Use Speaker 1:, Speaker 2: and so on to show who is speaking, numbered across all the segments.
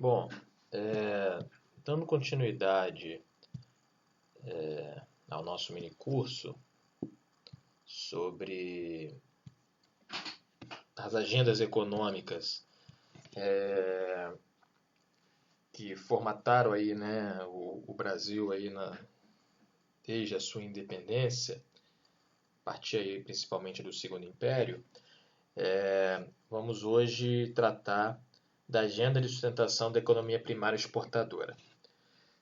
Speaker 1: Bom, dando continuidade ao nosso minicurso sobre as agendas econômicas que formataram aí, né, o Brasil aí desde a sua independência, a partir aí principalmente do Segundo Império, vamos hoje tratar da agenda de sustentação da economia primária exportadora.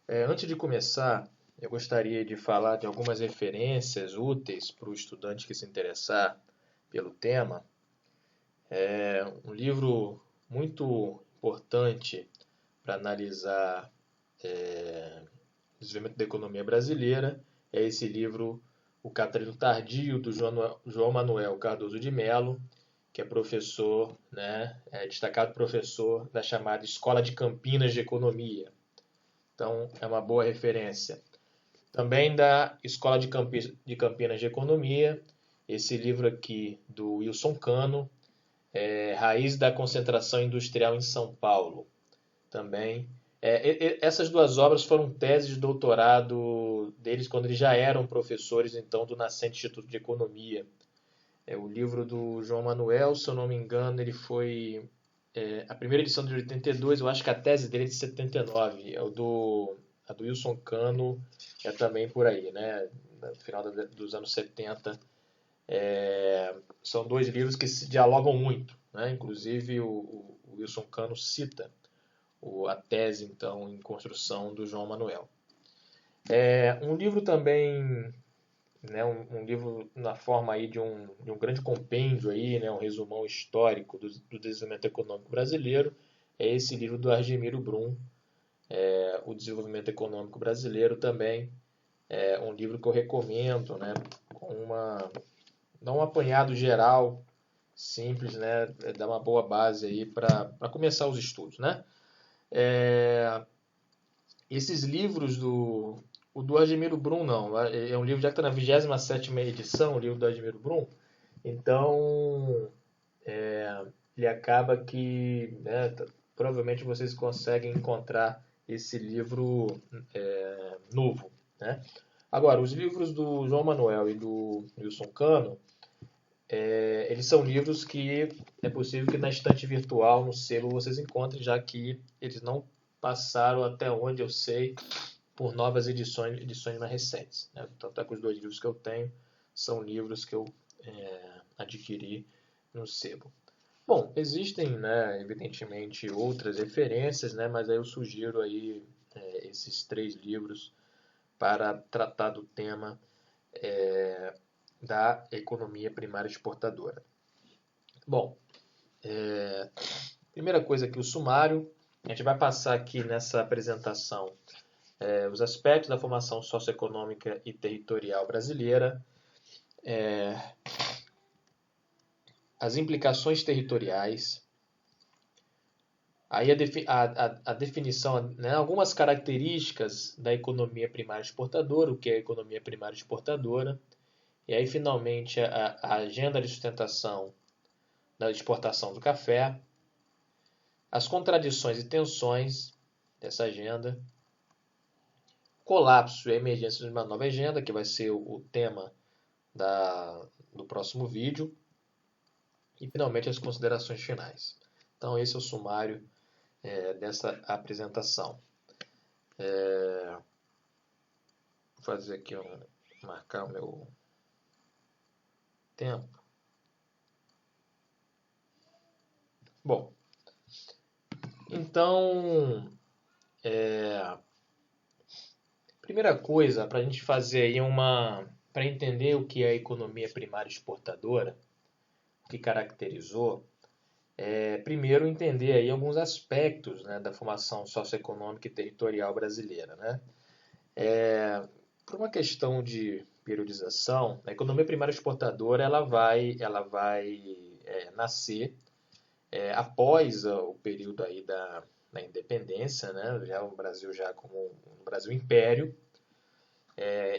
Speaker 1: Antes de começar, eu gostaria de falar de algumas referências úteis para o estudante que se interessar pelo tema. Um livro muito importante para analisar o desenvolvimento da economia brasileira é esse livro, O Capitalismo Tardio, do João Manuel Cardoso de Mello, que é professor, destacado professor da chamada Escola de Campinas de Economia. Então, é uma boa referência. Também da Escola de Campinas de Economia, esse livro aqui do Wilson Cano, Raiz da Concentração Industrial em São Paulo. Também. Essas duas obras foram teses de doutorado deles quando eles já eram professores então do nascente Instituto de Economia. O livro do João Manuel, se eu não me engano, ele foi a primeira edição de 82, eu acho que a tese dele é de 79. A do Wilson Cano é também por aí, né? No final dos anos 70. São dois livros que se dialogam muito, né? Inclusive o Wilson Cano cita a tese, então, em construção do João Manuel. Um livro também, né, um livro na forma aí de um grande compêndio, aí, né, um resumão histórico do desenvolvimento econômico brasileiro, é esse livro do Argemiro Brum, O Desenvolvimento Econômico Brasileiro também. É um livro que eu recomendo, né, dá um apanhado geral, simples, né, dá uma boa base aí para começar os estudos, né? Esses livros o do Argemiro Brum não, é um livro já que está na 27ª edição, o livro do Argemiro Brum, então ele acaba que, né, provavelmente vocês conseguem encontrar esse livro novo, né? Agora, os livros do João Manuel e do Wilson Cano, eles são livros que é possível que na estante virtual, no sebo, vocês encontrem, já que eles não passaram, até onde eu sei, por novas edições mais recentes, né? Tanto é que os dois livros que eu tenho são livros que eu adquiri no sebo. Bom, existem, né, evidentemente, outras referências, né, mas aí eu sugiro aí, esses 3 livros para tratar do tema da economia primária exportadora. Bom, primeira coisa aqui, o sumário. A gente vai passar aqui nessa apresentação os aspectos da formação socioeconômica e territorial brasileira, as implicações territoriais, aí a definição, né, algumas características da economia primária exportadora, o que é a economia primária exportadora, e aí finalmente a agenda de sustentação da exportação do café, as contradições e tensões dessa agenda, colapso e emergência de uma nova agenda, que vai ser o tema do próximo vídeo, e finalmente as considerações finais. Então esse é o sumário dessa apresentação. Vou fazer aqui marcar o meu tempo. Bom, então primeira coisa para a gente fazer aí para entender o que é a economia primária exportadora, o que caracterizou, primeiro entender aí alguns aspectos, né, da formação socioeconômica e territorial brasileira, né? Por uma questão de periodização, a economia primária exportadora ela vai nascer após o período aí da independência, né? Já o Brasil já como um Brasil império,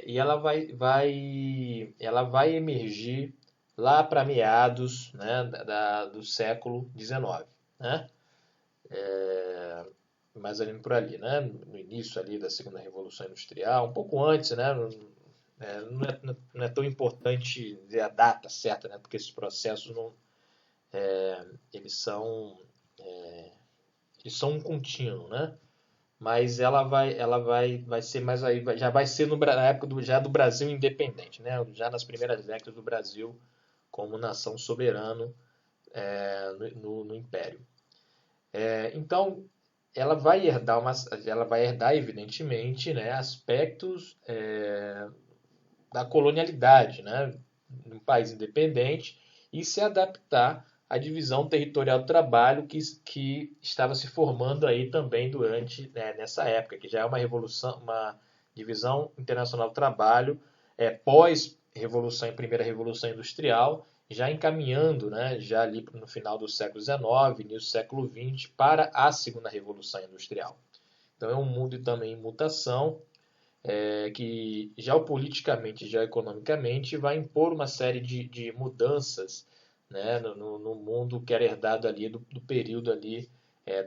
Speaker 1: e ela vai emergir lá para meados, né, do século XIX, né? mais ali por ali, né? No início ali da segunda Revolução Industrial, um pouco antes, né? Não é tão importante dizer a data certa, né? Porque esses processos não, eles são, eles são um contínuo, né? Mas vai ser mais aí, já vai ser na época já do Brasil independente, né? Já nas primeiras décadas do Brasil como nação soberana no Império. Então, ela vai herdar evidentemente, né, aspectos da colonialidade, né, num país independente e se adaptar à divisão territorial do trabalho que estava se formando aí também nessa época, que já é uma revolução, uma divisão internacional do trabalho pós revolução, primeira revolução industrial, já encaminhando, né, já ali no final do século XIX, início do século XX, para a segunda revolução industrial. Então é um mundo também em mutação, que geopoliticamente e geoeconomicamente vai impor uma série de mudanças, né, no mundo que era herdado ali do período ali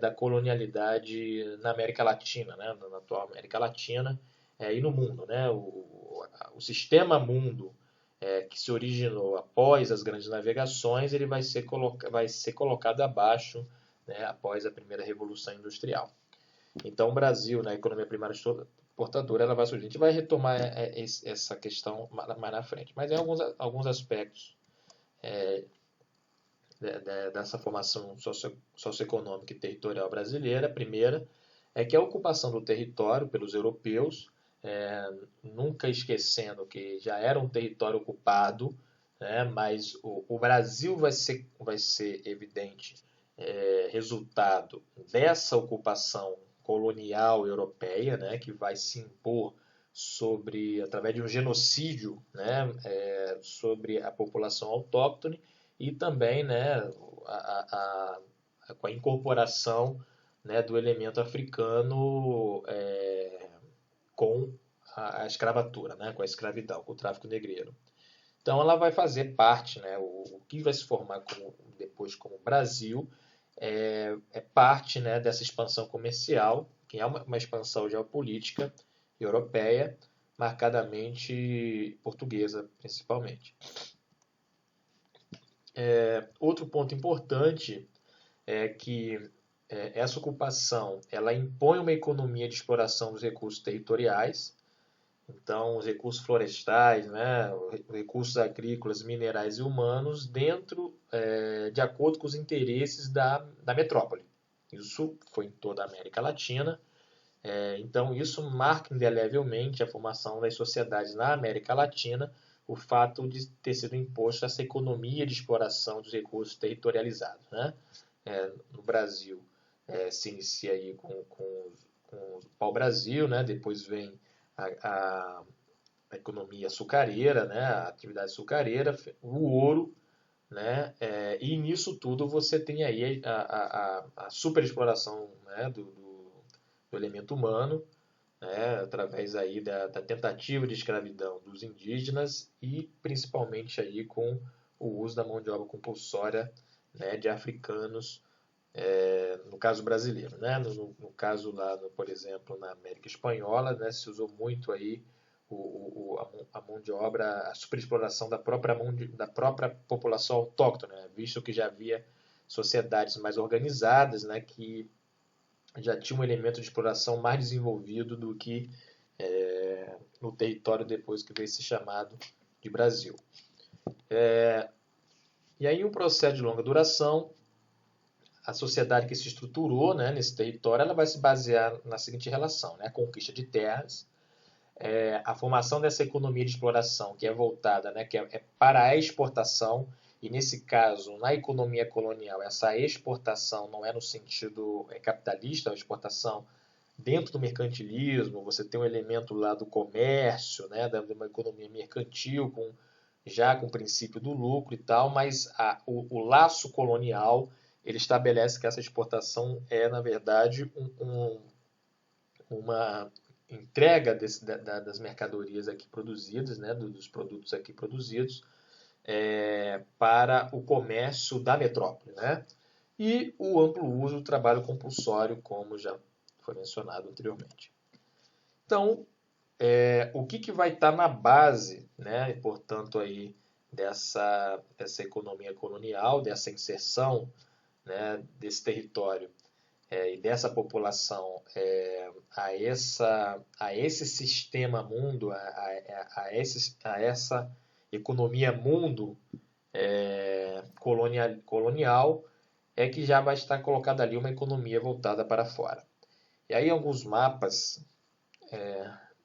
Speaker 1: da colonialidade na América Latina, né, na atual América Latina e no mundo. Né, o sistema mundo que se originou após as grandes navegações, ele vai ser colocado abaixo, né, após a primeira Revolução Industrial. Então, o Brasil, na economia primária exportadora, ela vai surgir. A gente vai retomar essa questão mais na frente. Mas em alguns aspectos dessa formação socioeconômica e territorial brasileira, a primeira é que a ocupação do território pelos europeus, nunca esquecendo que já era um território ocupado, né, mas o Brasil vai ser evidente resultado dessa ocupação colonial europeia, né, que vai se impor através de um genocídio, né, sobre a população autóctone e também, né, com a incorporação, né, do elemento africano com a escravatura, né, com a escravidão, com o tráfico negreiro. Então ela vai fazer parte, né, o que vai se formar depois como Brasil, parte, né, dessa expansão comercial, que é uma expansão geopolítica europeia, marcadamente portuguesa, principalmente. Outro ponto importante é que essa ocupação ela impõe uma economia de exploração dos recursos territoriais. Então, os recursos florestais, né, recursos agrícolas, minerais e humanos de acordo com os interesses da metrópole. Isso foi em toda a América Latina. Então, isso marca indelevelmente a formação das sociedades na América Latina, o fato de ter sido imposto essa economia de exploração dos recursos territorializados. Né? No Brasil, se inicia aí com o pau-brasil, né? Depois vem a economia açucareira, né? A atividade açucareira, o ouro, né? E nisso tudo você tem aí a superexploração, né? do elemento humano, né? Através aí da tentativa de escravidão dos indígenas e principalmente aí com o uso da mão de obra compulsória, né? De africanos, no caso brasileiro, né? No caso lá, por exemplo, na América Espanhola, né? Se usou muito aí a mão de obra, a superexploração da própria população autóctone, né? Visto que já havia sociedades mais organizadas, né? Que já tinha um elemento de exploração mais desenvolvido do que no território depois que veio ser chamado de Brasil. E aí um processo de longa duração, a sociedade que se estruturou, né, nesse território, ela vai se basear na seguinte relação, né, a conquista de terras, a formação dessa economia de exploração que é voltada, né, que é para a exportação, e nesse caso, na economia colonial, essa exportação não é no sentido capitalista, a exportação dentro do mercantilismo, você tem um elemento lá do comércio, né, de uma economia mercantil, já com o princípio do lucro e tal, mas o laço colonial ele estabelece que essa exportação é, na verdade, uma entrega das mercadorias aqui produzidas, né, dos produtos aqui produzidos, para o comércio da metrópole. Né? E o amplo uso do trabalho compulsório, como já foi mencionado anteriormente. Então, o que vai estar na base, né, e, portanto, aí, dessa economia colonial, dessa inserção, né, desse território e dessa população a esse sistema mundo, a essa economia mundo colonial, é que já vai estar colocada ali uma economia voltada para fora. E aí alguns mapas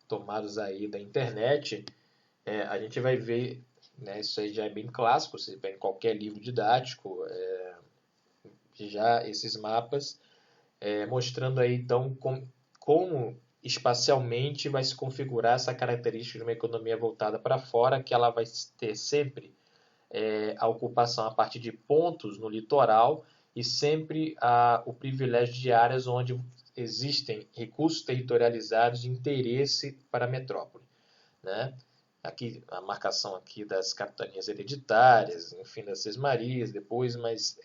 Speaker 1: tomados aí da internet, a gente vai ver, né, isso aí já é bem clássico, você vê em qualquer livro didático, já esses mapas mostrando aí então como espacialmente vai se configurar essa característica de uma economia voltada para fora, que ela vai ter sempre a ocupação a partir de pontos no litoral e sempre o privilégio de áreas onde existem recursos territorializados de interesse para a metrópole, né? Aqui a marcação aqui das capitanias hereditárias, enfim, das sesmarias depois, mas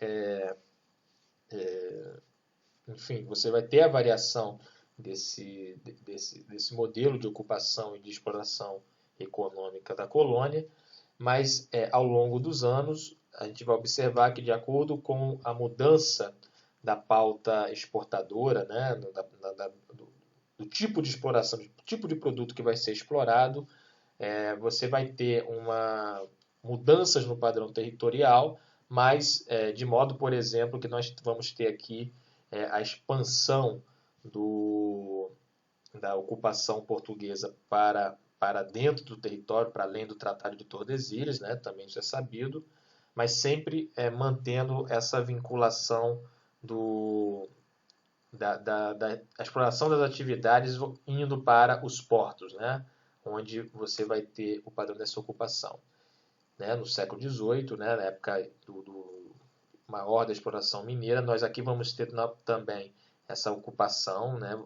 Speaker 1: enfim, você vai ter a variação desse modelo de ocupação e de exploração econômica da colônia, mas ao longo dos anos a gente vai observar que, de acordo com a mudança da pauta exportadora, né, do tipo de exploração, do tipo de produto que vai ser explorado, você vai ter mudanças no padrão territorial, mas de modo, por exemplo, que nós vamos ter aqui a expansão da ocupação portuguesa para dentro do território, para além do Tratado de Tordesilhas, né, também isso é sabido, mas sempre mantendo essa vinculação da exploração das atividades indo para os portos, né, onde você vai ter o padrão dessa ocupação. Né, no século XVIII, né, na época do maior da exploração mineira, nós aqui vamos ter também essa ocupação, né,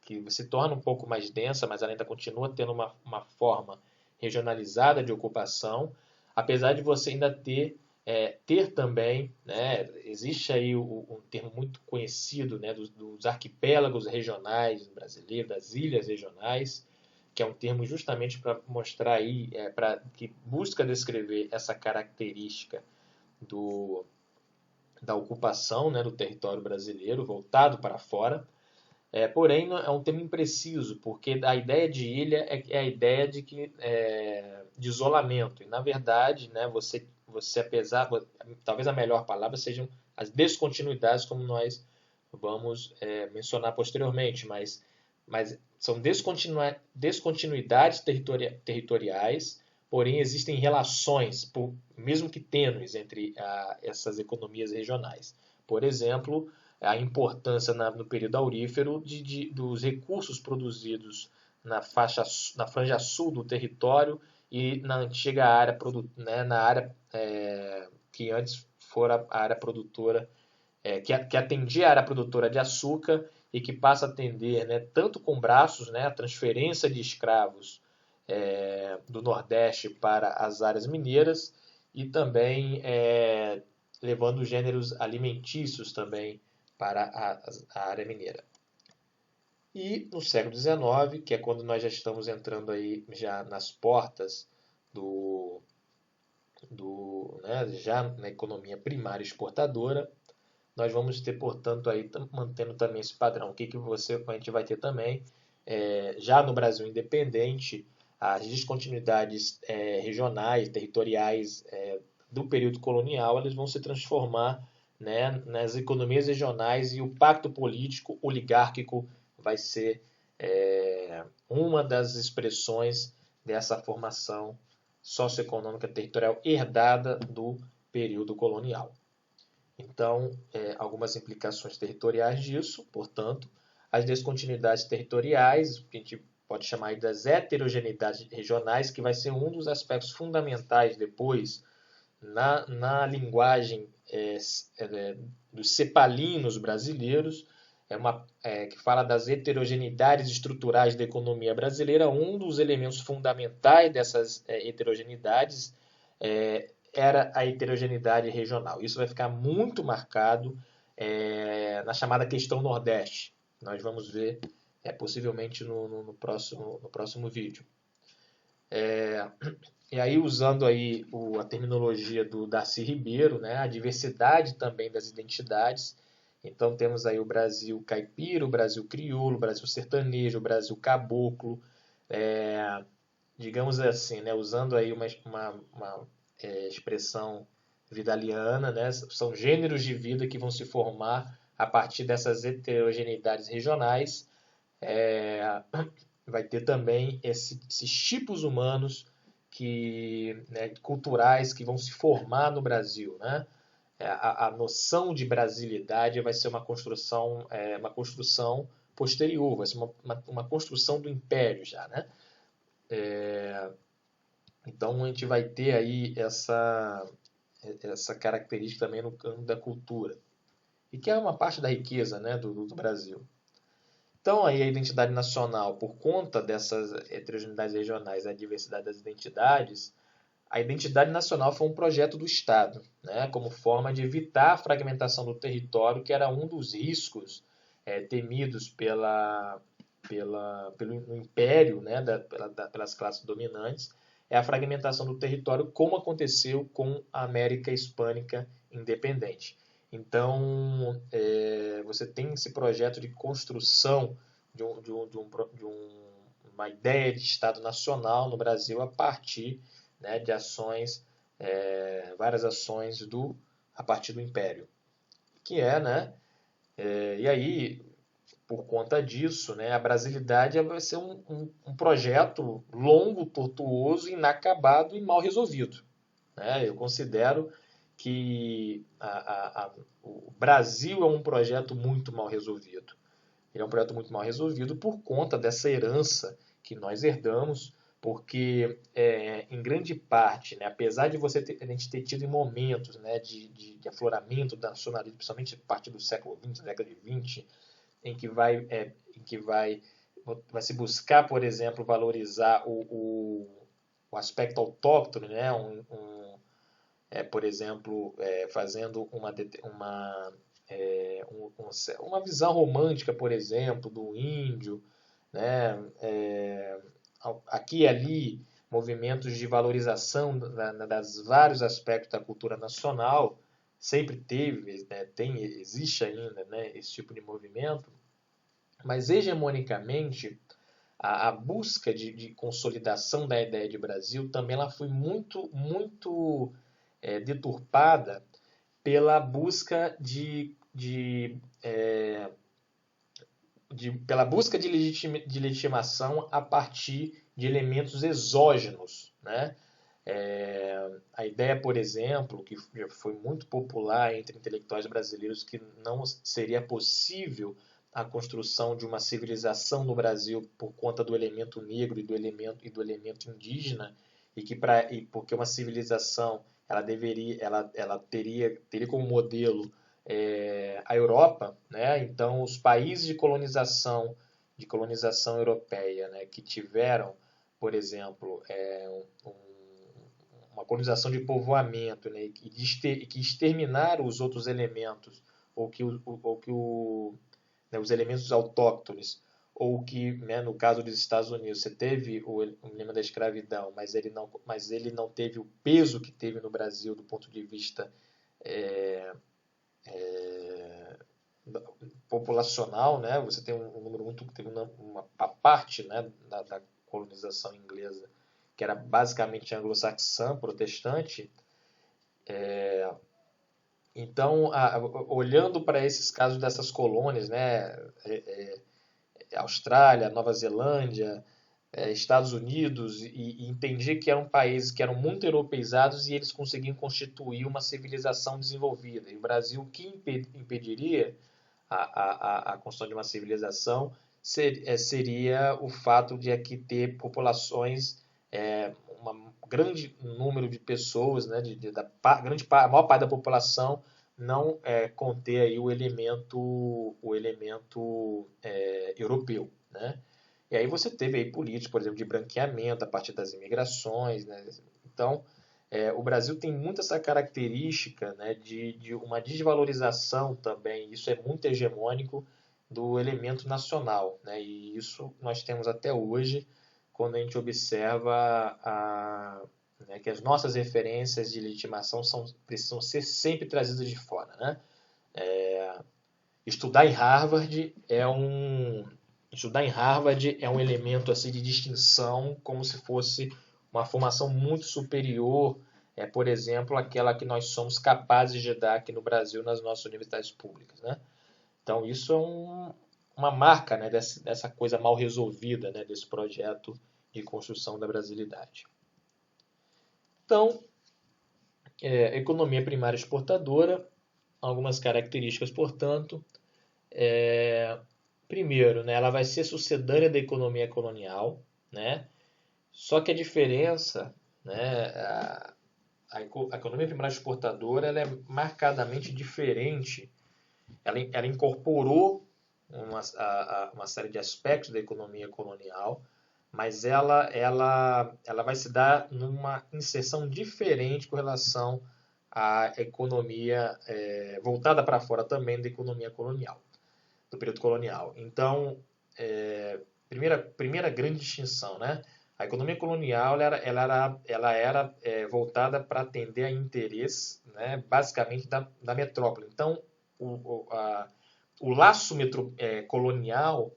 Speaker 1: que se torna um pouco mais densa, mas ela ainda continua tendo uma forma regionalizada de ocupação, apesar de você ainda ter também, né, existe aí um termo muito conhecido, né, dos arquipélagos regionais brasileiros, das ilhas regionais, que é um termo justamente para mostrar aí, que busca descrever essa característica da ocupação, né, do território brasileiro voltado para fora. Porém, é um termo impreciso, porque a ideia de ilha é a ideia de isolamento. E, na verdade, né, você apesar, talvez a melhor palavra sejam as descontinuidades, como nós vamos mencionar posteriormente, mas são descontinuidades territoriais, porém existem relações, mesmo que tênues, entre essas economias regionais. Por exemplo, a importância no período aurífero dos recursos produzidos na franja sul do território e na antiga área, né, na área que antes fora a área produtora, que atendia a área produtora de açúcar e que passa a atender, né, tanto com braços, né, a transferência de escravos do Nordeste para as áreas mineiras e também levando gêneros alimentícios também para a área mineira. E no século XIX, que é quando nós já estamos entrando aí já nas portas né, já na economia primária exportadora, nós vamos ter, portanto, aí mantendo também esse padrão. O que a gente vai ter também, já no Brasil independente, as descontinuidades regionais, territoriais do período colonial, eles vão se transformar, né, nas economias regionais, e o pacto político oligárquico vai ser uma das expressões dessa formação socioeconômica territorial herdada do período colonial. Então, algumas implicações territoriais disso, portanto, as descontinuidades territoriais, que a gente pode chamar das heterogeneidades regionais, que vai ser um dos aspectos fundamentais depois na linguagem dos cepalinos brasileiros, que fala das heterogeneidades estruturais da economia brasileira. Um dos elementos fundamentais dessas heterogeneidades era a heterogeneidade regional. Isso vai ficar muito marcado na chamada questão Nordeste, Nós vamos ver possivelmente no próximo vídeo. E aí, usando aí a terminologia do Darcy Ribeiro, né, a diversidade também das identidades. Então, temos aí o Brasil caipira, o Brasil crioulo, o Brasil sertanejo, o Brasil caboclo, digamos assim, né, usando aí uma expressão vidaliana, né, são gêneros de vida que vão se formar a partir dessas heterogeneidades regionais. Vai ter também esses tipos humanos culturais que vão se formar no Brasil, né? A noção de brasilidade vai ser uma construção posterior, vai ser uma construção do império já, né? Então a gente vai ter aí essa característica também no campo da cultura, e que é uma parte da riqueza, né, do Brasil. Então, aí a identidade nacional, por conta dessas heterogeneidades regionais, a diversidade das identidades, a identidade nacional foi um projeto do Estado, né, como forma de evitar a fragmentação do território, que era um dos riscos temidos pelo império, né, pelas classes dominantes, é a fragmentação do território, como aconteceu com a América Hispânica independente. Então, você tem esse projeto de construção de uma ideia de Estado nacional no Brasil a partir, né, de ações, várias ações a partir do Império. Que né? E aí, por conta disso, né, a brasilidade vai ser um projeto longo, tortuoso, inacabado e mal resolvido. Né? Eu considero que o Brasil é um projeto muito mal resolvido. Ele é um projeto muito mal resolvido por conta dessa herança que nós herdamos, porque, em grande parte, né, apesar de a gente ter tido momentos, né, de afloramento do nacionalismo, principalmente a partir do século XX, década de 20, em que vai se buscar, por exemplo, valorizar o aspecto autóctone, né, por exemplo, fazendo uma visão romântica, por exemplo, do índio, né? Aqui e ali, movimentos de valorização das vários aspectos da cultura nacional, sempre teve, né? Existe ainda, né, esse tipo de movimento, mas hegemonicamente a busca de consolidação da ideia de Brasil também ela foi muito deturpada pela busca pela busca de legitimação a partir de elementos exógenos, né? A ideia, por exemplo, que foi muito popular entre intelectuais brasileiros, que não seria possível a construção de uma civilização no Brasil por conta do elemento negro e do elemento indígena, porque uma civilização ela teria como modelo a Europa, né? Então os países de colonização europeia, né, que tiveram, por exemplo, uma colonização de povoamento, né, que exterminaram os outros elementos, né, os elementos autóctones, ou que, né, no caso dos Estados Unidos, você teve o elemento da escravidão, mas ele não teve o peso que teve no Brasil do ponto de vista populacional, né? Você tem um número muito, tem uma parte, né, da colonização inglesa que era basicamente anglo-saxã, protestante. Então, olhando para esses casos dessas colônias, né, Austrália, Nova Zelândia, Estados Unidos, e entendi que eram países que eram muito europeizados e eles conseguiam constituir uma civilização desenvolvida. E o Brasil, o que impediria a construção de uma civilização seria o fato de aqui ter populações, um grande número de pessoas, né, a maior parte da população não conter aí o elemento europeu, né? E aí você teve aí políticas, por exemplo, de branqueamento a partir das imigrações, né? Então, o Brasil tem muito essa característica, né, de uma desvalorização também, isso é muito hegemônico, do elemento nacional, né? E isso nós temos até hoje, quando a gente observa né, que as nossas referências de legitimação precisam ser sempre trazidas de fora, né? Estudar em Harvard é um elemento assim de distinção, como se fosse uma formação muito superior, por exemplo, àquela que nós somos capazes de dar aqui no Brasil nas nossas universidades públicas, né? Então isso é uma marca, né, dessa coisa mal resolvida, né, desse projeto de construção da brasilidade. Então, economia primária exportadora, algumas características, portanto. Primeiro, né, ela vai ser sucedânea da economia colonial, né? Só que a diferença, né, a economia primária exportadora, ela é marcadamente diferente. Ela incorporou uma série de aspectos da economia colonial, mas ela vai se dar numa inserção diferente com relação à economia voltada para fora também da economia colonial, do período colonial. Então, primeira grande distinção, né? A economia colonial ela era voltada para atender a interesses, né, basicamente da metrópole. Então, o laço colonial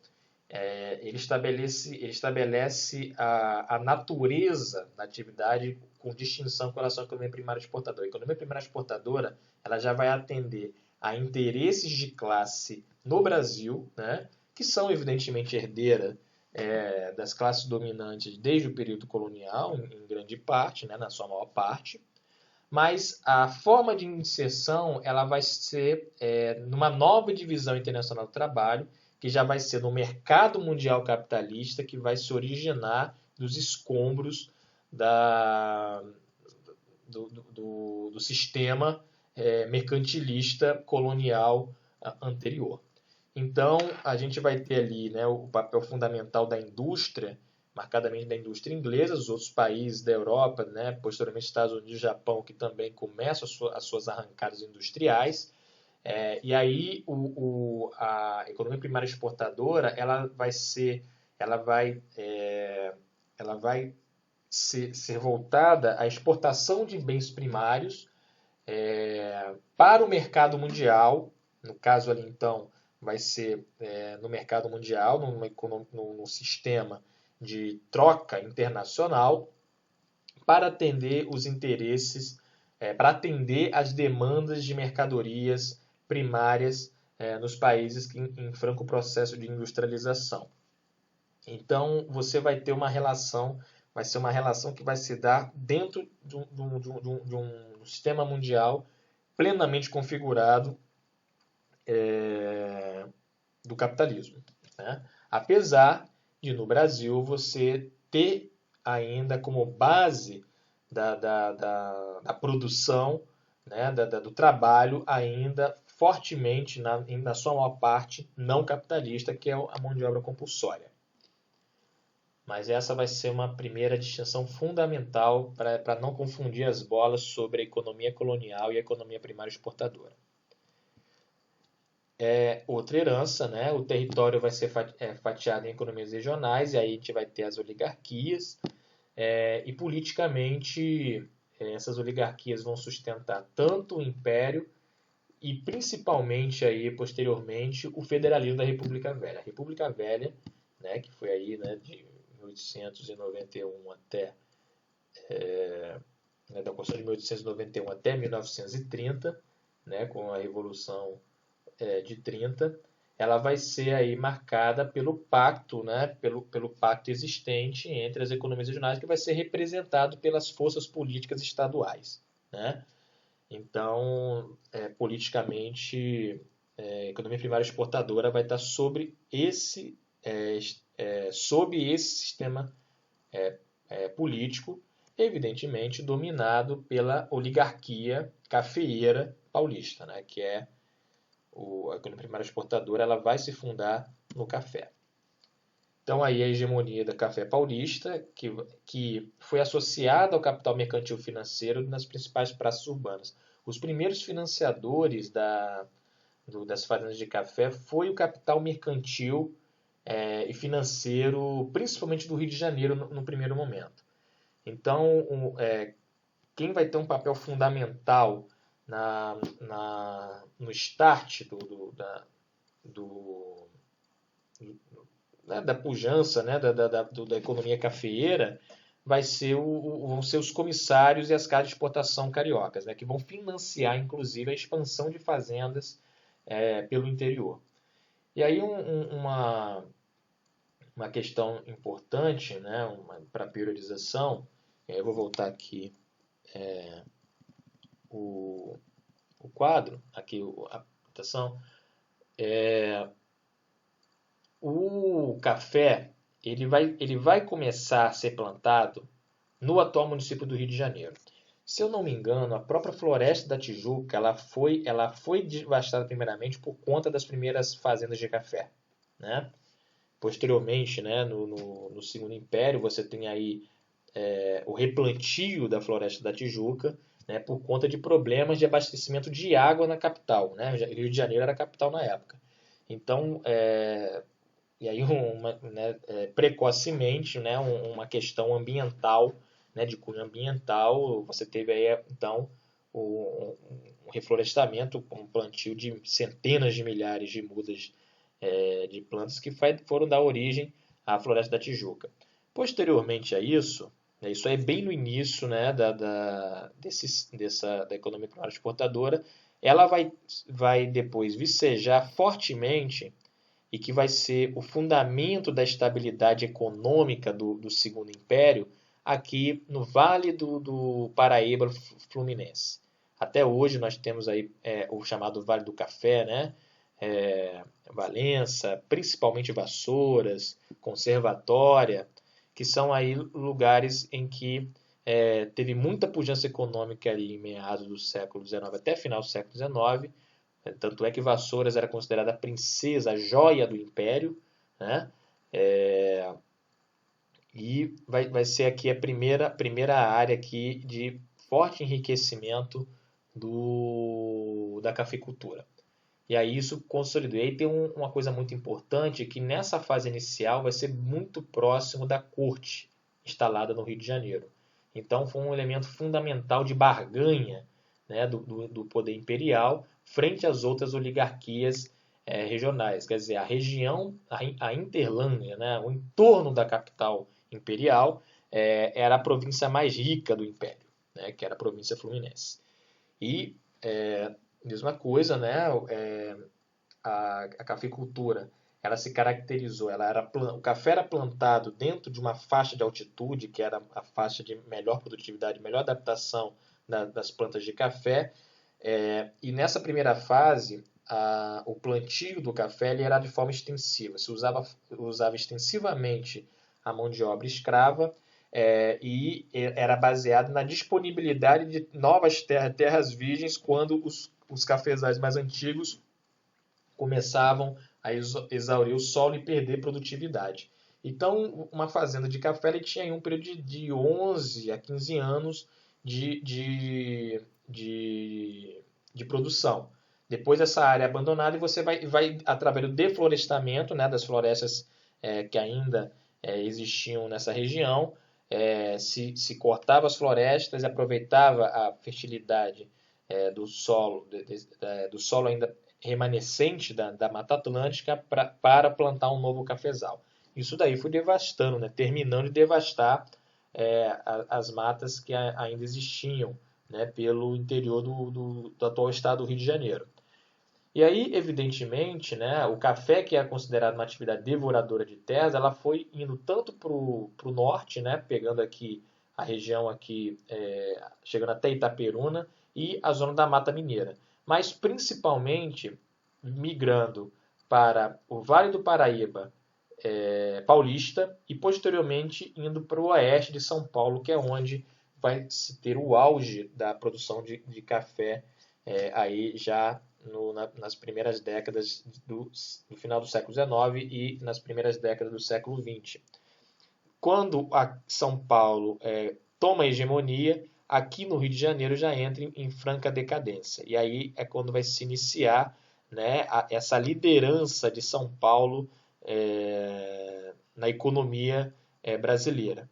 Speaker 1: ele estabelece a natureza da atividade com distinção com relação à economia primária exportadora. A economia primária exportadora ela já vai atender a interesses de classe no Brasil, né, que são evidentemente herdeiras das classes dominantes desde o período colonial, em grande parte, né, na sua maior parte. Mas a forma de inserção ela vai ser numa nova divisão internacional do trabalho, que já vai ser no mercado mundial capitalista, que vai se originar dos escombros do sistema mercantilista colonial anterior. Então, a gente vai ter ali, né, o papel fundamental da indústria, marcadamente da indústria inglesa, os outros países da Europa, né, posteriormente Estados Unidos e Japão, que também começam as suas arrancadas industriais. E aí a economia primária exportadora ela vai ser voltada à exportação de bens primários para o mercado mundial. No caso ali então vai ser no mercado mundial, num sistema de troca internacional, para atender os interesses, para atender as demandas de mercadorias primárias nos países em franco processo de industrialização. Então, você vai ter uma relação, vai ser uma relação que vai se dar dentro de um sistema mundial plenamente configurado do capitalismo, né? Apesar de, no Brasil, você ter ainda como base da produção, né, do trabalho, ainda fortemente, na sua maior parte, não capitalista, que é a mão de obra compulsória. Mas essa vai ser uma primeira distinção fundamental para não confundir as bolas sobre a economia colonial e a economia primária exportadora. Outra herança, né? O território vai ser fatiado em economias regionais, e aí a gente vai ter as oligarquias, e politicamente essas oligarquias vão sustentar tanto o império e principalmente aí posteriormente o federalismo da República Velha. A República Velha, né, que foi aí, né, de 1891 até da Constituição de 1891 até 1930, né, com a Revolução de 30, ela vai ser aí marcada pelo pacto, né, pelo pacto existente entre as economias regionais, que vai ser representado pelas forças políticas estaduais, né? Então, politicamente, a economia primária exportadora vai estar sob esse sistema político, evidentemente dominado pela oligarquia cafeeira paulista, né, que é a economia primária exportadora, ela vai se fundar no café. Então, aí a hegemonia da café paulista, que foi associada ao capital mercantil financeiro nas principais praças urbanas. Os primeiros financiadores da das fazendas de café foi o capital mercantil e financeiro, principalmente do Rio de Janeiro no primeiro momento. Então, quem vai ter um papel fundamental no start do, da pujança, né, da economia cafeeira, vão ser os comissários e as casas de exportação cariocas, né, que vão financiar, inclusive, a expansão de fazendas pelo interior. E aí uma questão importante, né, para priorização, eu vou voltar aqui o quadro, aqui a apresentação. O café ele vai começar a ser plantado no atual município do Rio de Janeiro. Se eu não me engano, a própria Floresta da Tijuca ela foi devastada primeiramente por conta das primeiras fazendas de café, né? Posteriormente, né, no Segundo Império, você tem aí o replantio da Floresta da Tijuca, né, por conta de problemas de abastecimento de água na capital, né? Rio de Janeiro era a capital na época. Então, e aí precocemente, né, uma questão ambiental, né, de cunho ambiental, você teve aí então um reflorestamento com um plantio de centenas de milhares de mudas de plantas que foram dar origem à Floresta da Tijuca. Posteriormente a isso, né, isso é bem no início, né, da economia primária exportadora, ela vai depois vicejar fortemente e que vai ser o fundamento da estabilidade econômica do Segundo Império aqui no Vale do Paraíba Fluminense. Até hoje nós temos aí o chamado Vale do Café, né? Valença, principalmente Vassouras, Conservatória, que são aí lugares em que teve muita pujança econômica ali em meados do século XIX até final do século XIX. Tanto é que Vassouras era considerada a princesa, a joia do império, né? E vai ser aqui a primeira área aqui de forte enriquecimento da cafeicultura. E aí isso consolidou. E aí tem uma coisa muito importante, que nessa fase inicial vai ser muito próximo da corte instalada no Rio de Janeiro. Então foi um elemento fundamental de barganha, né, do poder imperial frente às outras oligarquias regionais. Quer dizer, a região, a Interlândia, né, o entorno da capital imperial, era a província mais rica do império, né, que era a província fluminense. E mesma coisa, né? A cafeicultura, ela se caracterizou, o café era plantado dentro de uma faixa de altitude, que era a faixa de melhor produtividade, melhor adaptação das plantas de café, e nessa primeira fase, o plantio do café ele era de forma extensiva, se usava extensivamente a mão de obra escrava, e era baseado na disponibilidade de novas terras virgens quando os cafezais mais antigos começavam a exaurir o solo e perder produtividade. Então, uma fazenda de café ele tinha um período de 11 a 15 anos de produção. Depois essa área é abandonada e você vai através do deflorestamento, né, das florestas que ainda existiam nessa região, se cortava as florestas e aproveitava a fertilidade do solo ainda remanescente da Mata Atlântica para plantar um novo cafezal. Isso daí foi devastando, né? Terminando de devastar as matas que ainda existiam, né, pelo interior do atual estado do Rio de Janeiro. E aí, evidentemente, né, o café, que é considerado uma atividade devoradora de terras, ela foi indo tanto para o norte, né, pegando aqui a região aqui, chegando até Itaperuna, e a zona da Mata Mineira. Mas principalmente migrando para o Vale do Paraíba paulista e posteriormente indo para o oeste de São Paulo, que é onde vai se ter o auge da produção de café aí já nas primeiras décadas do final do século XIX e nas primeiras décadas do século XX. Quando a São Paulo toma a hegemonia, aqui no Rio de Janeiro já entra em franca decadência. E aí é quando vai se iniciar né, essa liderança de São Paulo na economia brasileira.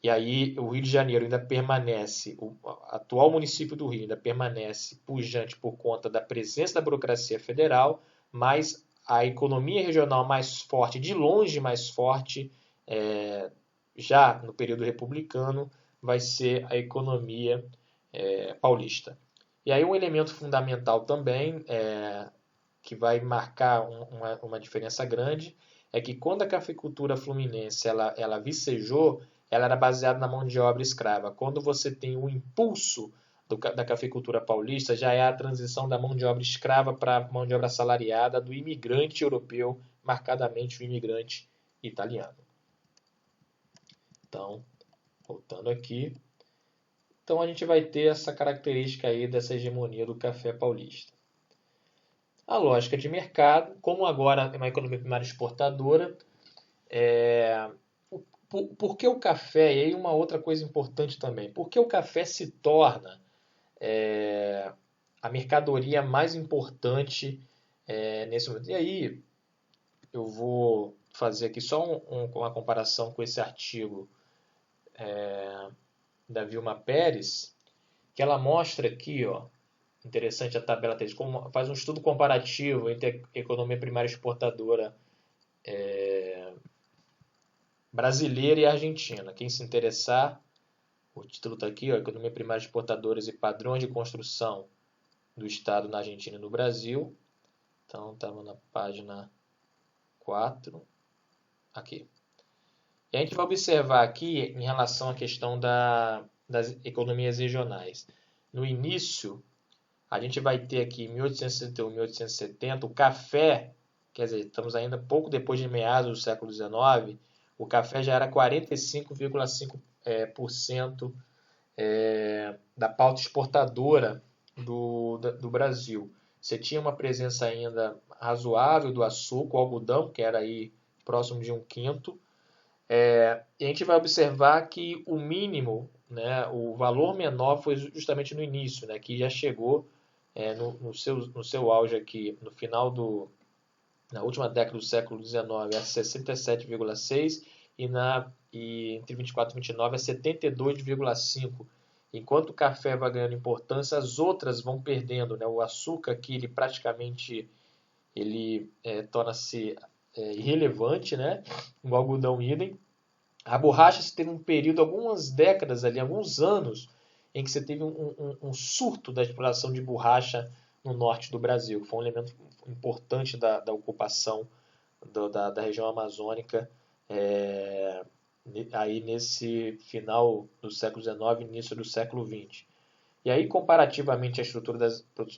Speaker 1: E aí o Rio de Janeiro ainda permanece, o atual município do Rio ainda permanece pujante por conta da presença da burocracia federal, mas a economia regional mais forte, de longe mais forte, já no período republicano, vai ser a economia paulista. E aí um elemento fundamental também, que vai marcar uma diferença grande, é que quando a cafeicultura fluminense ela vicejou, ela era baseada na mão de obra escrava. Quando você tem o impulso da cafeicultura paulista, já é a transição da mão de obra escrava para a mão de obra assalariada do imigrante europeu, marcadamente o imigrante italiano. Então, voltando aqui. Então a gente vai ter essa característica aí dessa hegemonia do café paulista. A lógica de mercado, como agora é uma economia primária exportadora, por que o café? E aí uma outra coisa importante também. Por que o café se torna a mercadoria mais importante nesse momento? E aí eu vou fazer aqui só uma comparação com esse artigo da Vilma Pérez, que ela mostra aqui, ó, interessante a tabela deles, faz um estudo comparativo entre a economia primária exportadora brasileira e argentina. Quem se interessar, o título está aqui, ó, Economia Primária Exportadores e Padrões de Construção do Estado na Argentina e no Brasil. Então, estamos na página 4. Aqui. E a gente vai observar aqui, em relação à questão das economias regionais. No início, a gente vai ter aqui, em 1861 e 1870, o café, quer dizer, estamos ainda pouco depois de meados do século XIX, o café já era 45,5% da pauta exportadora do Brasil. Você tinha uma presença ainda razoável do açúcar, o algodão, que era aí próximo de 1/5. E a gente vai observar que o mínimo, né, o valor menor foi justamente no início, né, que já chegou no seu auge aqui, no final na última década do século XIX, a 67,6 e entre 24 e 29 a 72,5. Enquanto o café vai ganhando importância, as outras vão perdendo, né? O açúcar aqui ele praticamente torna-se irrelevante, né? O algodão idem. A borracha você teve um período, algumas décadas ali, alguns anos, em que você teve um surto da exploração de borracha no norte do Brasil, que foi um elemento importante da ocupação da região amazônica aí nesse final do século XIX, início do século XX. E aí, comparativamente à estrutura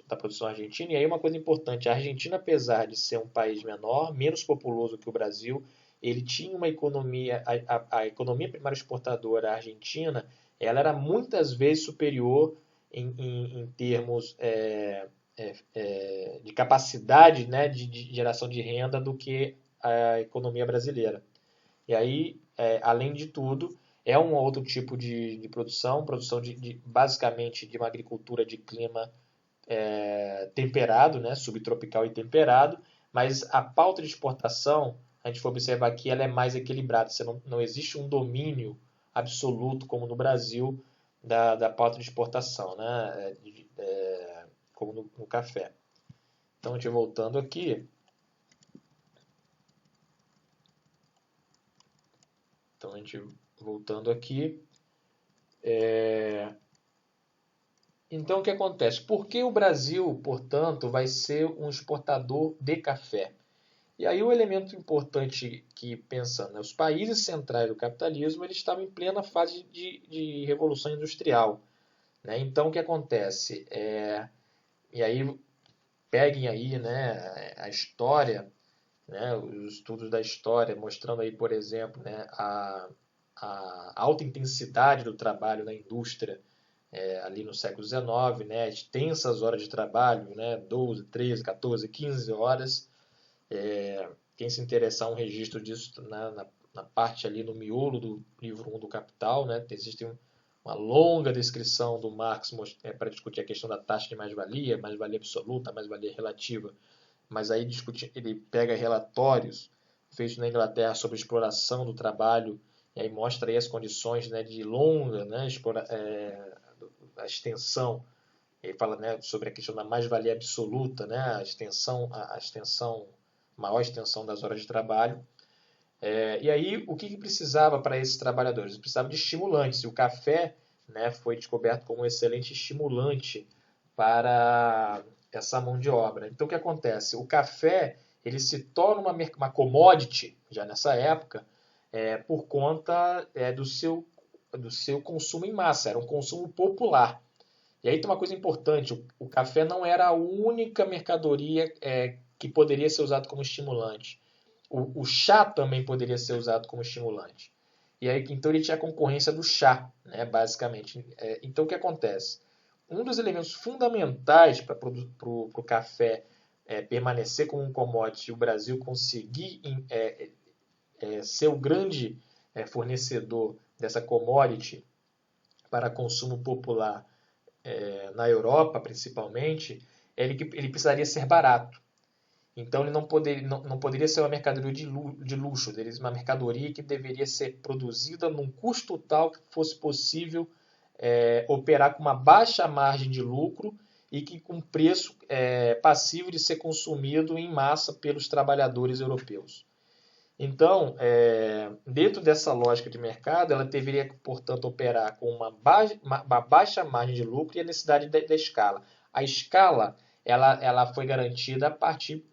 Speaker 1: da produção argentina, e aí uma coisa importante, a Argentina, apesar de ser um país menor, menos populoso que o Brasil, ele tinha uma economia, a economia primária exportadora argentina, ela era muitas vezes superior em termos de capacidade, né, de geração de renda do que a economia brasileira. E aí, além de tudo, é um outro tipo de produção basicamente de uma agricultura de clima temperado, né, subtropical e temperado, mas a pauta de exportação, a gente for observar aqui, ela é mais equilibrada. Não existe um domínio absoluto, como no Brasil, da pauta de exportação, né, como no café. Então, a gente voltando aqui. Então, a gente voltando aqui. Então, o que acontece? Por que o Brasil, portanto, vai ser um exportador de café? E aí o elemento importante que, pensando, né, os países centrais do capitalismo, eles estavam em plena fase de revolução industrial. Né? Então, o que acontece? E aí, peguem aí, né, a história, né, os estudos da história, mostrando aí, por exemplo, né, a alta intensidade do trabalho na indústria ali no século XIX, né, extensas horas de trabalho, né, 12, 13, 14, 15 horas. Quem se interessar um registro disso na parte ali no miolo do livro 1 do Capital, né, existem uma longa descrição do Marx para discutir a questão da taxa de mais-valia absoluta, mais-valia relativa. Mas aí ele pega relatórios feitos na Inglaterra sobre exploração do trabalho e aí mostra aí as condições, né, de longa, né, a extensão. Ele fala, né, sobre a questão da mais-valia absoluta, né, maior extensão das horas de trabalho. E aí, o que precisava para esses trabalhadores? Eles precisavam de estimulantes. E o café, né, foi descoberto como um excelente estimulante para essa mão de obra. Então, o que acontece? O café ele se torna uma commodity, já nessa época, por conta do seu consumo em massa. Era um consumo popular. E aí tem uma coisa importante: o café não era a única mercadoria que poderia ser usado como estimulante. O chá também poderia ser usado como estimulante. E aí, então ele tinha a concorrência do chá, né, basicamente. Então o que acontece? Um dos elementos fundamentais para o café permanecer como um commodity e o Brasil conseguir ser o grande fornecedor dessa commodity para consumo popular na Europa, principalmente, ele precisaria ser barato. Então ele não poderia ser uma mercadoria de luxo, uma mercadoria que deveria ser produzida num custo tal que fosse possível operar com uma baixa margem de lucro e que com preço passível de ser consumido em massa pelos trabalhadores europeus. Então, dentro dessa lógica de mercado, ela deveria, portanto, operar com uma baixa margem de lucro e a necessidade da escala. A escala ela foi garantida a partir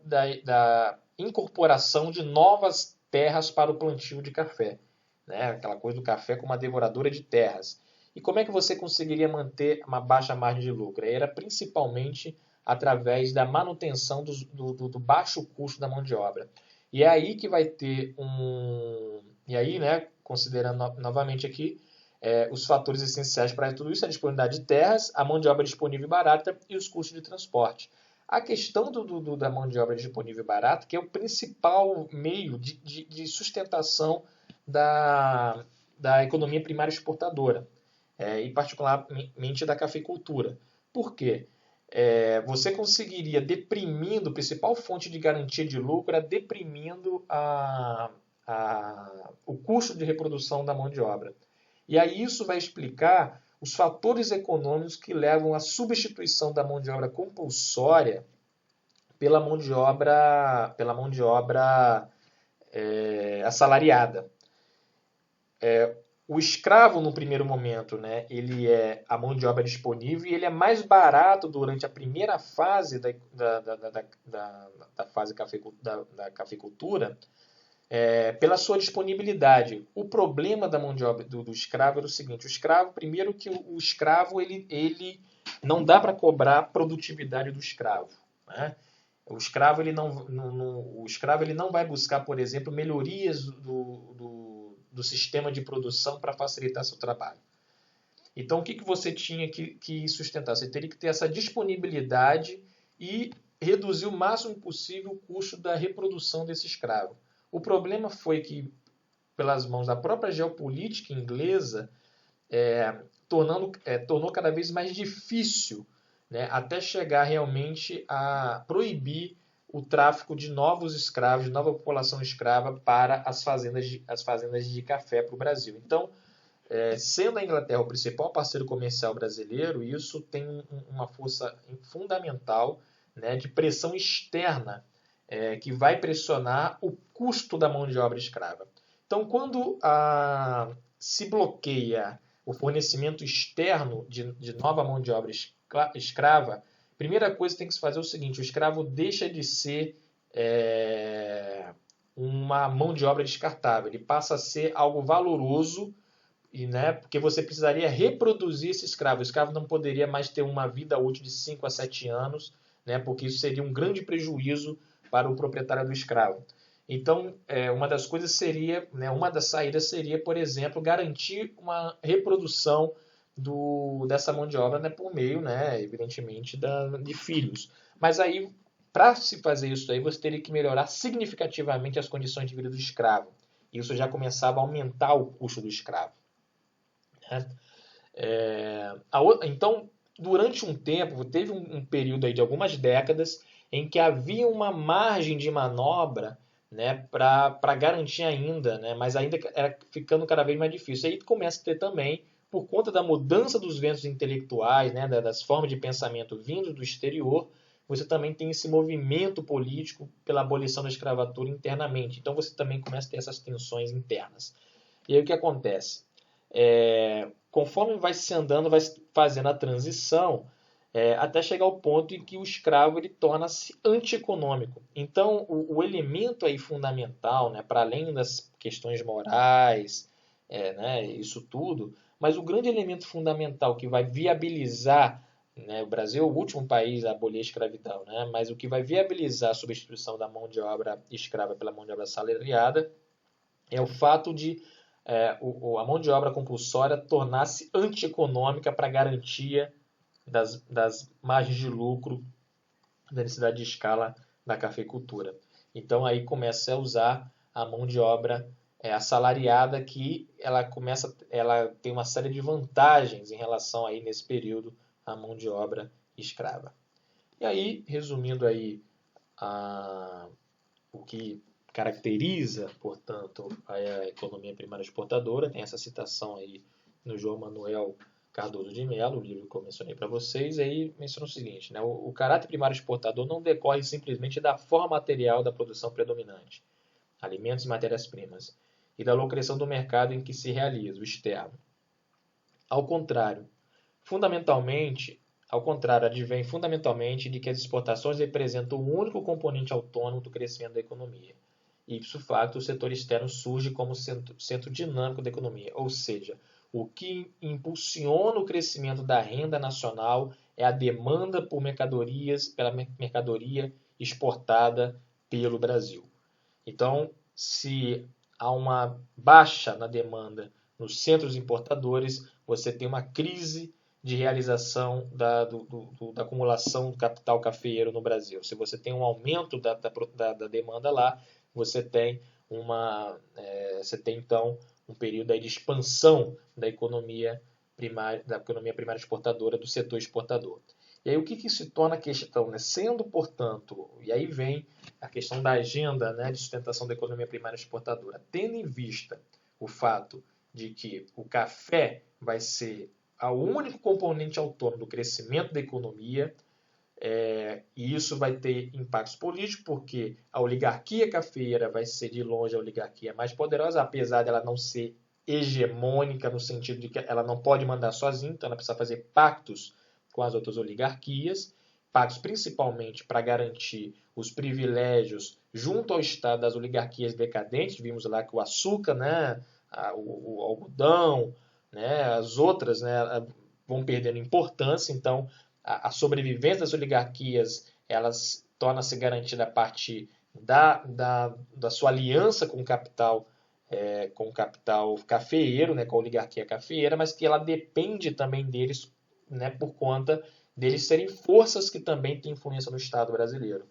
Speaker 1: da incorporação de novas terras para o plantio de café. Né? Aquela coisa do café como uma devoradora de terras. E como é que você conseguiria manter uma baixa margem de lucro? Era principalmente através da manutenção do baixo custo da mão de obra. E é aí que vai ter E aí, né, considerando novamente aqui os fatores essenciais para tudo isso, a disponibilidade de terras, a mão de obra disponível e barata e os custos de transporte. A questão da mão de obra disponível e barata, que é o principal meio de sustentação da economia primária exportadora, e particularmente da cafeicultura. Por quê? Você conseguiria deprimindo, a principal fonte de garantia de lucro era deprimindo o custo de reprodução da mão de obra. E aí isso vai explicar os fatores econômicos que levam à substituição da mão de obra compulsória pela mão de obra assalariada. O escravo, no primeiro momento, né, ele é a mão de obra disponível e ele é mais barato durante a primeira fase da fase da cafeicultura pela sua disponibilidade. O problema da mão de obra do escravo era o seguinte: o escravo, primeiro que o escravo ele não dá para cobrar a produtividade do escravo. Né? O escravo ele não vai buscar, por exemplo, melhorias do sistema de produção para facilitar seu trabalho. Então, o que você tinha que sustentar? Você teria que ter essa disponibilidade e reduzir o máximo possível o custo da reprodução desse escravo. O problema foi que, pelas mãos da própria geopolítica inglesa, tornou cada vez mais difícil, né, até chegar realmente a proibir o tráfico de novos escravos, de nova população escrava para as fazendas de café para o Brasil. Então, sendo a Inglaterra o principal parceiro comercial brasileiro, isso tem uma força fundamental, né, de pressão externa que vai pressionar o custo da mão de obra escrava. Então, quando se bloqueia o fornecimento externo de nova mão de obra escrava, a primeira coisa que tem que se fazer é o seguinte: o escravo deixa de ser uma mão de obra descartável, ele passa a ser algo valoroso, porque você precisaria reproduzir esse escravo. O escravo não poderia mais ter uma vida útil de 5 a 7 anos, né, porque isso seria um grande prejuízo para o proprietário do escravo. Então, uma das coisas seria, né, uma das saídas seria, por exemplo, garantir uma reprodução dessa mão de obra, né, por meio, né, evidentemente, de filhos. Mas aí, para se fazer isso aí, você teria que melhorar significativamente as condições de vida do escravo. Isso já começava a aumentar o custo do escravo. né? Então, durante um tempo, teve um período aí de algumas décadas em que havia uma margem de manobra, né, para garantir ainda, né, mas ainda era ficando cada vez mais difícil. Aí começa a ter também, por conta da mudança dos ventos intelectuais, né, das formas de pensamento vindo do exterior, você também tem esse movimento político pela abolição da escravatura internamente. Então você também começa a ter essas tensões internas. E aí o que acontece? Conforme vai se andando, vai fazendo a transição, até chegar ao ponto em que o escravo ele torna-se antieconômico. Então, o elemento aí fundamental, né, para além das questões morais, né, isso tudo, mas o grande elemento fundamental que vai viabilizar, né, o Brasil é o último país a abolir a escravidão, né, mas o que vai viabilizar a substituição da mão de obra escrava pela mão de obra assalariada é o fato de a mão de obra compulsória tornar-se antieconômica para garantia das margens de lucro da necessidade de escala da cafeicultura. Então aí começa a usar a mão de obra assalariada, que ela tem uma série de vantagens em relação aí nesse período à mão de obra escrava. E aí, resumindo aí o que caracteriza, portanto, a economia primária exportadora, tem essa citação aí no João Manuel Cardoso de Mello, o livro que eu mencionei para vocês, aí menciona o seguinte, né? O caráter primário exportador não decorre simplesmente da forma material da produção predominante, alimentos e matérias-primas, e da locação do mercado em que se realiza, o externo. Ao contrário, advém fundamentalmente de que as exportações representam o único componente autônomo do crescimento da economia. Ipso facto, o setor externo surge como centro dinâmico da economia, ou seja, o que impulsiona o crescimento da renda nacional é a demanda por pela mercadoria exportada pelo Brasil. Então, se há uma baixa na demanda nos centros importadores, você tem uma crise de realização da acumulação do capital cafeeiro no Brasil. Se você tem um aumento da demanda lá, você tem então um período aí de expansão da economia primária exportadora, do setor exportador. E aí o que se torna a questão? Né? Sendo, portanto, e aí vem a questão da agenda, né, de sustentação da economia primária exportadora, tendo em vista o fato de que o café vai ser o único componente autônomo do crescimento da economia, e isso vai ter impactos políticos, porque a oligarquia cafeeira vai ser de longe a oligarquia mais poderosa, apesar dela não ser hegemônica no sentido de que ela não pode mandar sozinha, então ela precisa fazer pactos com as outras oligarquias, pactos principalmente para garantir os privilégios junto ao Estado das oligarquias decadentes. Vimos lá que o açúcar, né, o algodão, né, as outras, né, vão perdendo importância, então a sobrevivência das oligarquias elas torna-se garantida a partir da sua aliança com o capital cafeeiro, né, com a oligarquia cafeeira, mas que ela depende também deles, né, por conta deles serem forças que também têm influência no Estado brasileiro.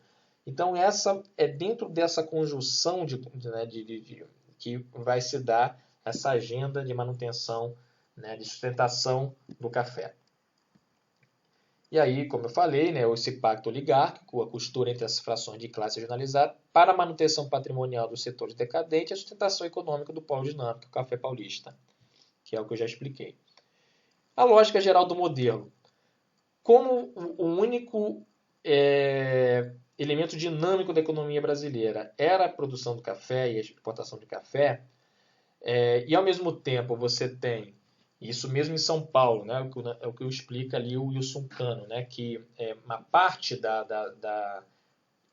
Speaker 1: Então essa é dentro dessa conjunção que vai se dar essa agenda de manutenção, né, de sustentação do café. E aí, como eu falei, né, esse pacto oligárquico, a costura entre as frações de classe regionalizada, para a manutenção patrimonial dos setores decadentes e a sustentação econômica do polo dinâmico, o café paulista, que é o que eu já expliquei. A lógica geral do modelo. Como o único elemento dinâmico da economia brasileira era a produção do café e a exportação de café, e ao mesmo tempo você tem isso mesmo em São Paulo, né? É o que explica ali o Wilson Cano, né? Que uma parte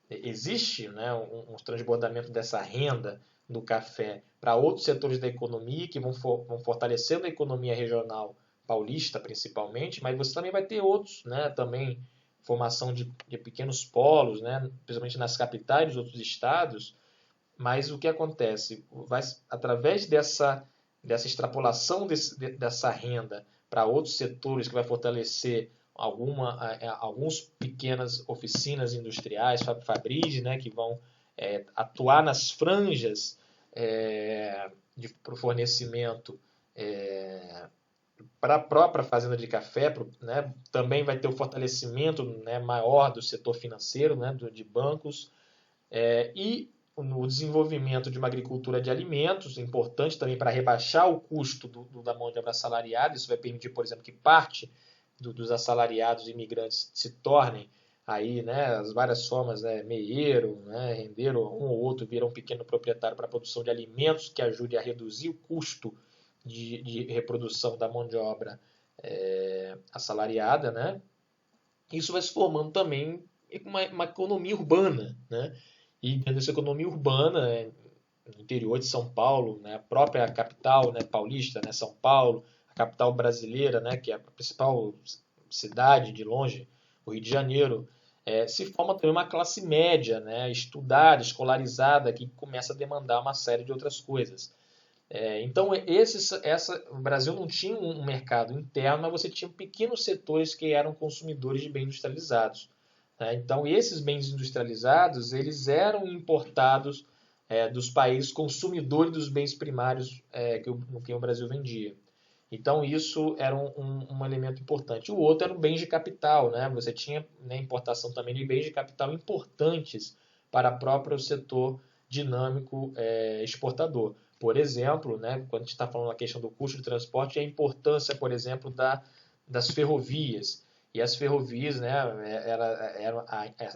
Speaker 1: existe, né, um transbordamento dessa renda do café para outros setores da economia que vão fortalecendo a economia regional paulista, principalmente, mas você também vai ter outros, né? Também formação de pequenos polos, né? Principalmente nas capitais dos outros estados. Mas o que acontece? Através dessa extrapolação dessa renda para outros setores, que vai fortalecer algumas pequenas oficinas industriais, fabris, né, que vão atuar nas franjas para o fornecimento para a própria fazenda de café, né, também vai ter o fortalecimento, né, maior do setor financeiro, né, de bancos, e no desenvolvimento de uma agricultura de alimentos, importante também para rebaixar o custo da mão de obra assalariada. Isso vai permitir, por exemplo, que parte dos assalariados imigrantes se tornem aí, né, as várias formas, né, meieiro, né, rendeiro, um ou outro vira um pequeno proprietário para a produção de alimentos que ajude a reduzir o custo de reprodução da mão de obra assalariada, né? Isso vai se formando também uma economia urbana, né? E dentro dessa economia urbana, no interior de São Paulo, né, a própria capital, né, paulista, né, São Paulo, a capital brasileira, né, que é a principal cidade de longe, o Rio de Janeiro, se forma também uma classe média, né, estudada, escolarizada, que começa a demandar uma série de outras coisas. Então, o Brasil não tinha um mercado interno, mas você tinha pequenos setores que eram consumidores de bens industrializados, né? Então, esses bens industrializados, eles eram importados dos países consumidores dos bens primários no que o Brasil vendia. Então, isso era um elemento importante. O outro era o bens de capital, né? Você tinha, né, importação também de bens de capital importantes para o próprio setor dinâmico exportador. Por exemplo, né, quando a gente está falando da questão do custo de transporte, a importância, por exemplo, das ferrovias. E as ferrovias, né,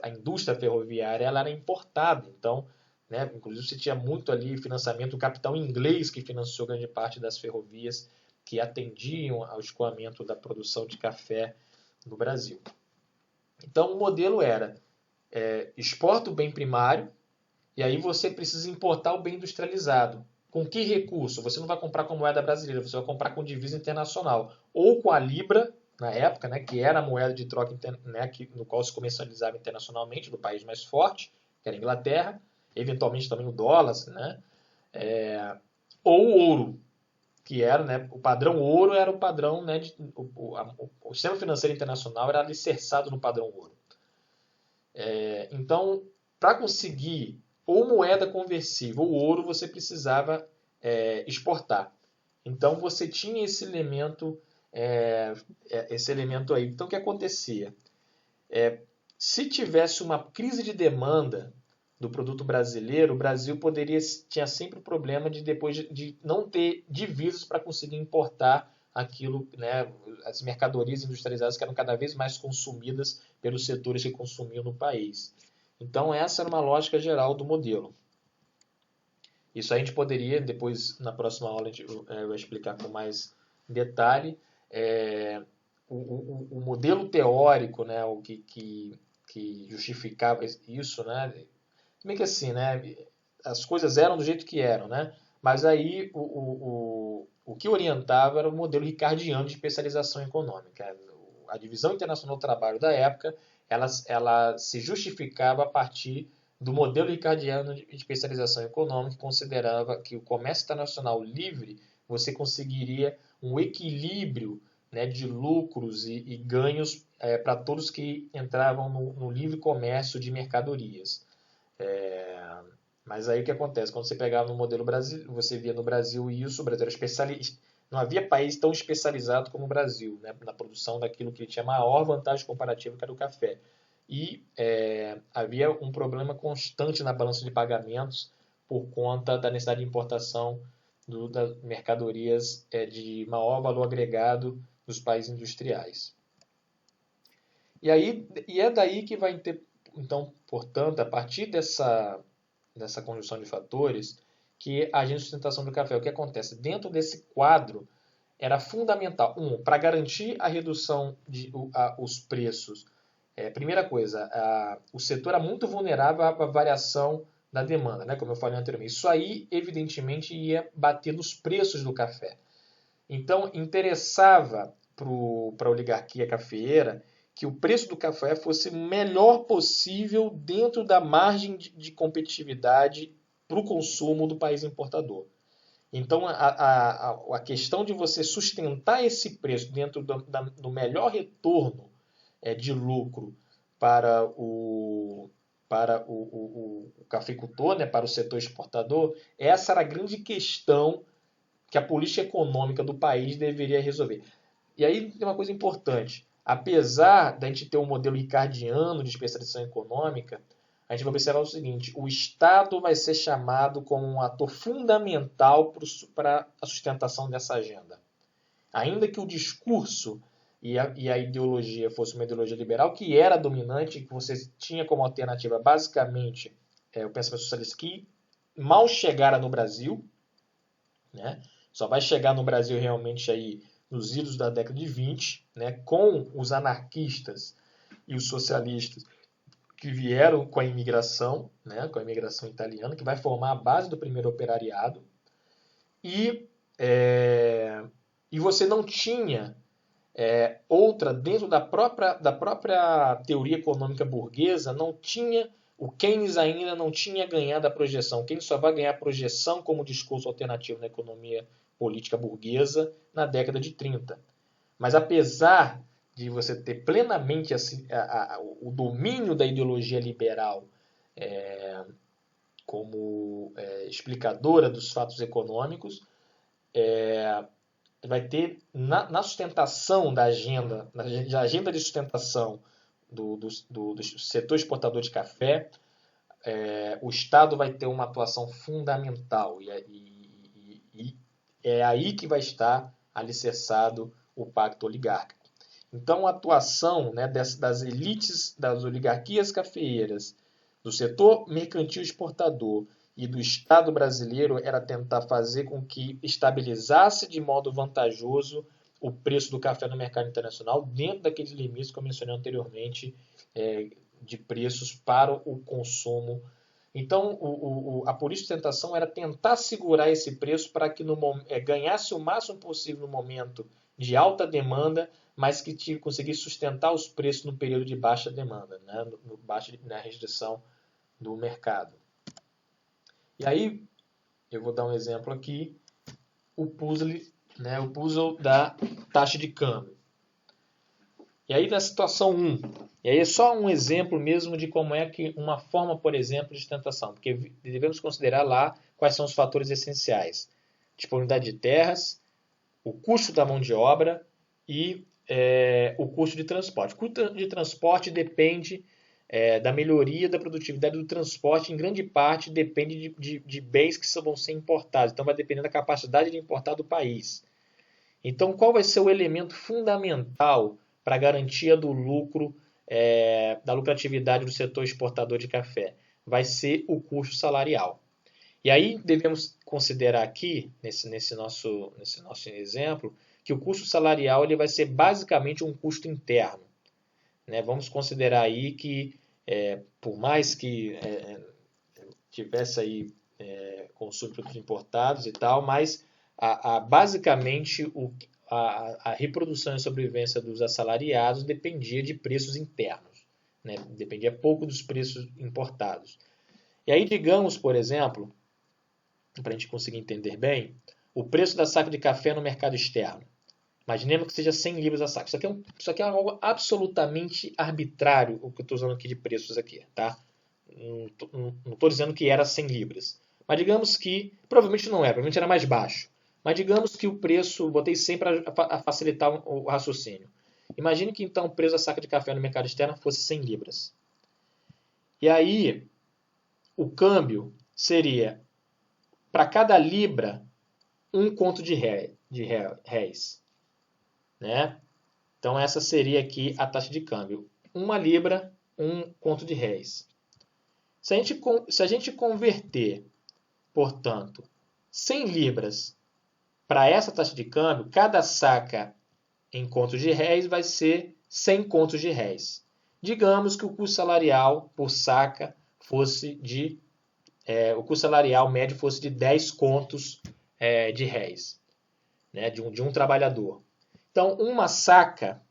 Speaker 1: a indústria ferroviária ela era importada. Então, né, inclusive você tinha muito ali financiamento do capital inglês que financiou grande parte das ferrovias que atendiam ao escoamento da produção de café no Brasil. Então, o modelo era exporta o bem primário e aí você precisa importar o bem industrializado. Com que recurso? Você não vai comprar com moeda brasileira, você vai comprar com divisa internacional. Ou com a Libra, na época, né, que era a moeda de troca, né, no qual se comercializava internacionalmente, do país mais forte, que era a Inglaterra, eventualmente também o dólar, né, ou o ouro, que era, né, o padrão ouro era o padrão, né, o sistema financeiro internacional era alicerçado no padrão ouro. Então, para conseguir ou moeda conversível ou ouro, você precisava exportar. Então, você tinha esse elemento aí. Então, o que acontecia? Se tivesse uma crise de demanda do produto brasileiro, o Brasil tinha sempre o problema de depois de não ter divisas para conseguir importar aquilo, né, as mercadorias industrializadas que eram cada vez mais consumidas pelos setores que consumiam no país. Então essa era uma lógica geral do modelo. Isso a gente poderia, depois na próxima aula eu vou explicar com mais detalhe, o modelo teórico, né, o que justificava isso, né, meio que assim, né? As coisas eram do jeito que eram, né? Mas aí o que orientava era o modelo ricardiano de especialização econômica. A divisão internacional do trabalho da época, ela se justificava a partir do modelo ricardiano de especialização econômica, que considerava que o comércio internacional livre você conseguiria um equilíbrio, né, de lucros e ganhos para todos que entravam no livre comércio de mercadorias. Mas aí o que acontece? Quando você pegava no modelo Brasil, você via no Brasil isso, o Brasil era especialista. Não havia país tão especializado como o Brasil, né, na produção daquilo que tinha maior vantagem comparativa, que era o café. E havia um problema constante na balança de pagamentos por conta da necessidade de importação das mercadorias de maior valor agregado dos países industriais. E é daí que vai ter, então, portanto, a partir dessa conjunção de fatores, que a agência de sustentação do café. O que acontece? Dentro desse quadro, era fundamental, para garantir a redução os preços. Primeira coisa, o setor era muito vulnerável à variação da demanda, né, como eu falei anteriormente. Isso aí, evidentemente, ia bater nos preços do café. Então, interessava para a oligarquia cafeeira que o preço do café fosse o melhor possível dentro da margem de competitividade para o consumo do país importador. Então, a questão de você sustentar esse preço dentro do melhor retorno de lucro para o cafeicultor, né, para o setor exportador, essa era a grande questão que a política econômica do país deveria resolver. E aí tem uma coisa importante. Apesar da gente ter um modelo ricardiano de especialização econômica, a gente vai observar o seguinte: o Estado vai ser chamado como um ator fundamental para a sustentação dessa agenda. Ainda que o discurso e a ideologia fosse uma ideologia liberal, que era dominante, que você tinha como alternativa basicamente o pensamento socialista, que mal chegara no Brasil, né? Só vai chegar no Brasil realmente aí nos idos da década de 20, né? Com os anarquistas e os socialistas que vieram com a imigração, né? Com a imigração italiana, que vai formar a base do primeiro operariado. E você não tinha outra, dentro da própria teoria econômica burguesa, não tinha, o Keynes ainda não tinha ganhado a projeção. O Keynes só vai ganhar a projeção como discurso alternativo na economia política burguesa na década de 30. Mas apesar de você ter plenamente o domínio da ideologia liberal como explicadora dos fatos econômicos, vai ter na sustentação da agenda, na agenda de sustentação do setor exportador de café, o Estado vai ter uma atuação fundamental e é aí que vai estar alicerçado o pacto oligárquico. Então, a atuação, né, das elites, das oligarquias cafeeiras, do setor mercantil exportador e do Estado brasileiro era tentar fazer com que estabilizasse de modo vantajoso o preço do café no mercado internacional, dentro daqueles limites que eu mencionei anteriormente, de preços para o consumo. Então, a política de sustentação era tentar segurar esse preço para que ganhasse o máximo possível no momento de alta demanda, mas que conseguisse sustentar os preços no período de baixa demanda, né? Na restrição do mercado. E aí, eu vou dar um exemplo aqui, o puzzle da taxa de câmbio. E aí, na situação 1, e aí é só um exemplo mesmo de como é que uma forma, por exemplo, de sustentação, porque devemos considerar lá quais são os fatores essenciais: disponibilidade de terras, o custo da mão de obra e o custo de transporte. O custo de transporte depende da melhoria da produtividade do transporte, em grande parte depende de bens que vão ser importados. Então, vai depender da capacidade de importar do país. Então, qual vai ser o elemento fundamental para a garantia do lucro, da lucratividade do setor exportador de café? Vai ser o custo salarial. E aí devemos considerar aqui, nesse nosso exemplo, que o custo salarial ele vai ser basicamente um custo interno. Né? Vamos considerar aí que, por mais que tivesse aí consumo de produtos importados e tal, mas basicamente a reprodução e sobrevivência dos assalariados dependia de preços internos, né? Dependia pouco dos preços importados. E aí, digamos, por exemplo, para a gente conseguir entender bem, o preço da saca de café no mercado externo. Imaginemos que seja 100 libras a saca. Isso aqui é algo absolutamente arbitrário, o que eu estou usando aqui de preços aqui, tá? Não estou dizendo que era 100 libras. Mas digamos que, provavelmente não era, provavelmente era mais baixo. Mas digamos que o preço, botei 100 para facilitar o raciocínio. Imagine que então o preço da saca de café no mercado externo fosse 100 libras. E aí, o câmbio seria, para cada libra, 1 conto de réis. Né? Então, essa seria aqui a taxa de câmbio. 1 libra, 1 conto de réis. Se a gente converter, portanto, 100 libras para essa taxa de câmbio, cada saca em contos de réis vai ser 100 contos de réis. Digamos que o custo salarial por saca fosse o custo salarial médio fosse de 10 contos de réis, né, de um trabalhador. Então, uma saca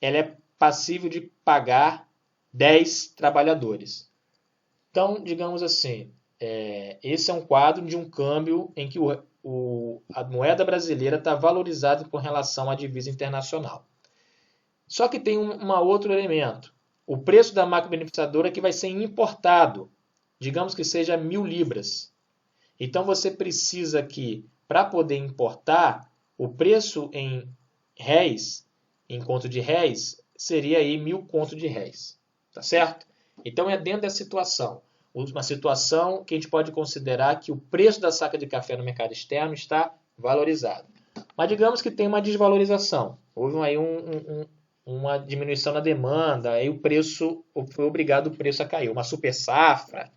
Speaker 1: ela é passível de pagar 10 trabalhadores. Então, digamos assim, esse é um quadro de um câmbio em que a moeda brasileira está valorizada com relação à divisa internacional. Só que tem um outro elemento. O preço da macro-beneficiadora que vai ser importado, digamos que seja 1.000 libras. Então, você precisa aqui, para poder importar, o preço em réis, em conto de réis, seria aí 1.000 conto de réis. Tá certo? Então é dentro dessa situação. Uma situação que a gente pode considerar que o preço da saca de café no mercado externo está valorizado. Mas digamos que tem uma desvalorização. Houve aí uma diminuição na demanda, aí o preço foi obrigado o preço a cair, uma super safra.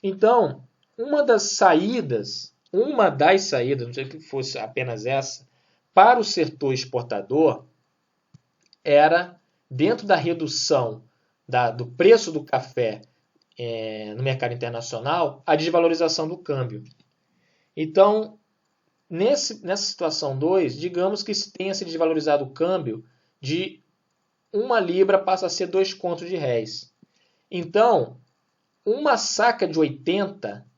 Speaker 1: Então, uma das saídas, não sei que fosse apenas essa, para o setor exportador, era, dentro da redução do preço do café no mercado internacional, a desvalorização do câmbio. Então, nessa situação 2, digamos que se tenha se desvalorizado o câmbio de 1 libra passa a ser 2 contos de réis. Então, uma saca de 80,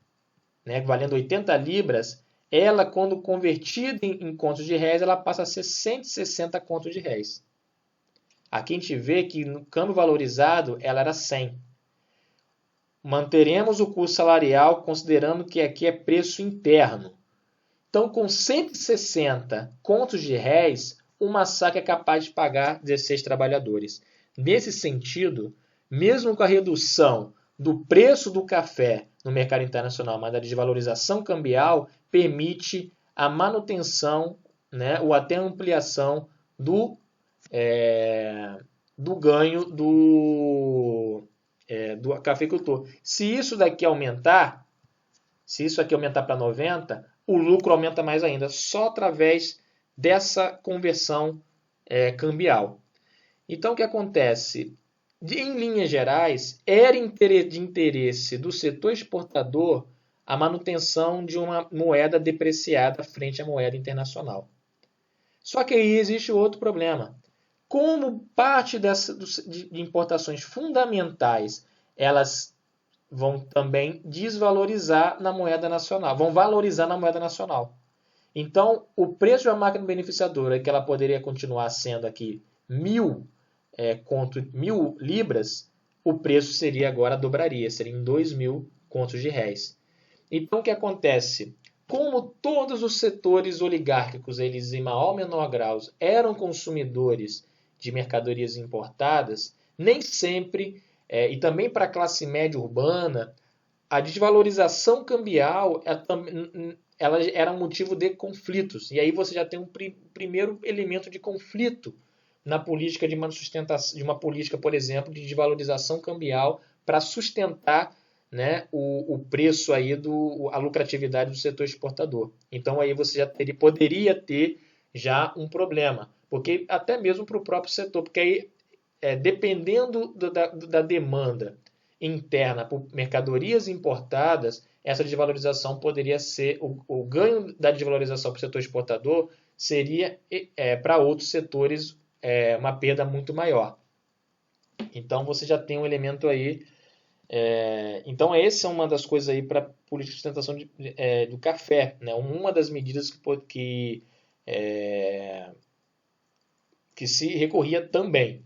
Speaker 1: né, valendo 80 libras, ela, quando convertida em contos de réis, ela passa a ser 160 contos de réis. Aqui a gente vê que no câmbio valorizado ela era 100. Manteremos o custo salarial considerando que aqui é preço interno. Então, com 160 contos de réis, uma saca é capaz de pagar 16 trabalhadores. Nesse sentido, mesmo com a redução do preço do café no mercado internacional, mas a desvalorização cambial permite a manutenção, né, ou até ampliação do ganho do cafeicultor. Se isso aqui aumentar para 90, o lucro aumenta mais ainda, só através dessa conversão cambial. Então, o que acontece? Em linhas gerais, era de interesse do setor exportador a manutenção de uma moeda depreciada frente à moeda internacional. Só que aí existe outro problema. Como parte de importações fundamentais, elas vão também desvalorizar na moeda nacional, vão valorizar na moeda nacional. Então, o preço de uma máquina beneficiadora, que ela poderia continuar sendo aqui 1.000 libras, o preço seria agora dobraria, seria em 2.000 contos de réis. Então, o que acontece? Como todos os setores oligárquicos, eles em maior ou menor grau, eram consumidores de mercadorias importadas, nem sempre, e também para a classe média urbana, a desvalorização cambial ela era um motivo de conflitos. E aí você já tem um primeiro elemento de conflito na política de uma política, por exemplo, de desvalorização cambial para sustentar, né, o preço aí a lucratividade do setor exportador. Então aí você já poderia ter já um problema, porque até mesmo para o próprio setor, porque aí dependendo da demanda interna por mercadorias importadas, essa desvalorização poderia ser, o ganho da desvalorização para o setor exportador seria para outros setores uma perda muito maior. Então você já tem um elemento aí. Então essa é uma das coisas aí para a política de sustentação do café, né? Uma das medidas que se recorria também.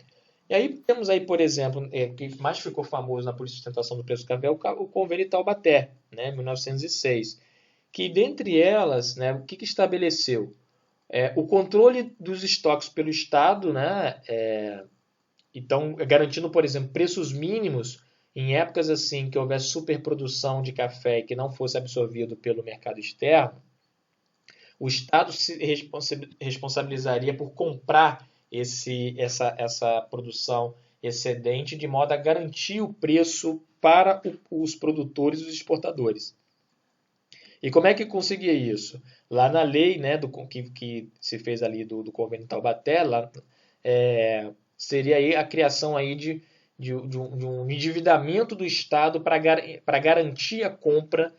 Speaker 1: E aí temos aí, por exemplo, o que mais ficou famoso na política de sustentação do preço do café, o Convênio Taubaté, né, 1906, que dentre elas, né, o que estabeleceu? O controle dos estoques pelo Estado, né, então garantindo, por exemplo, preços mínimos em épocas assim que houvesse superprodução de café e que não fosse absorvido pelo mercado externo, o Estado se responsabilizaria por comprar essa produção excedente de modo a garantir o preço para os produtores e os exportadores. E como é que conseguia isso? Lá na lei, né, que se fez ali do Convênio Taubaté, seria aí a criação aí de um endividamento do Estado para garantir a compra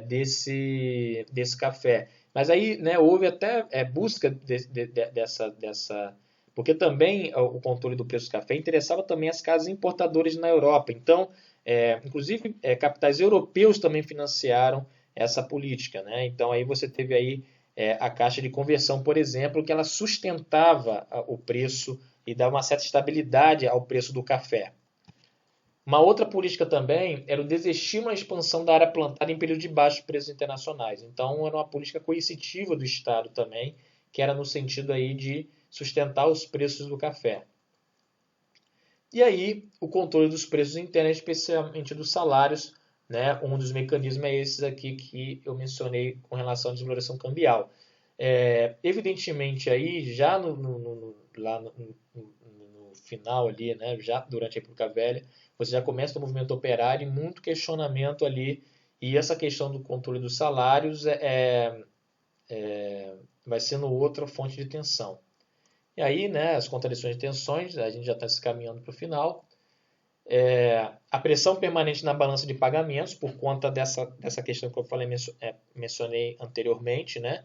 Speaker 1: desse café. Mas aí, né, houve até busca dessa. Porque também o controle do preço do café interessava também as casas importadoras na Europa. Então, inclusive, capitais europeus também financiaram essa política, né? Então, aí você teve aí a Caixa de Conversão, por exemplo, que ela sustentava o preço e dava uma certa estabilidade ao preço do café. Uma outra política também era o desestímulo à expansão da área plantada em período de baixos preços internacionais. Então, era uma política coercitiva do Estado também, que era no sentido aí de sustentar os preços do café. E aí, o controle dos preços internos, especialmente dos salários, né? Um dos mecanismos é esses aqui que eu mencionei com relação à desvalorização cambial. Evidentemente, aí, já lá no final ali, né? Já durante a República Velha, você já começa o movimento operário e muito questionamento ali. E essa questão do controle dos salários vai sendo outra fonte de tensão. E aí, né, as contradições e tensões, a gente já está se caminhando para o final. A pressão permanente na balança de pagamentos, por conta dessa questão que eu mencionei anteriormente, né?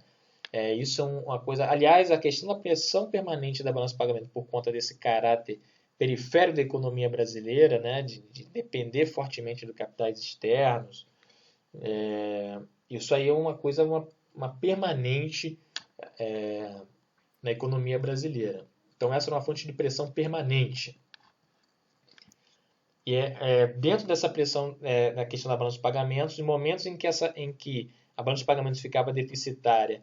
Speaker 1: Isso é uma coisa. Aliás, a questão da pressão permanente da balança de pagamento, por conta desse caráter periférico da economia brasileira, né? De depender fortemente de capitais externos, isso aí é uma coisa, uma permanente na economia brasileira. Então, essa é uma fonte de pressão permanente. E dentro dessa pressão na questão da balança de pagamentos, em momentos em que a balança de pagamentos ficava deficitária,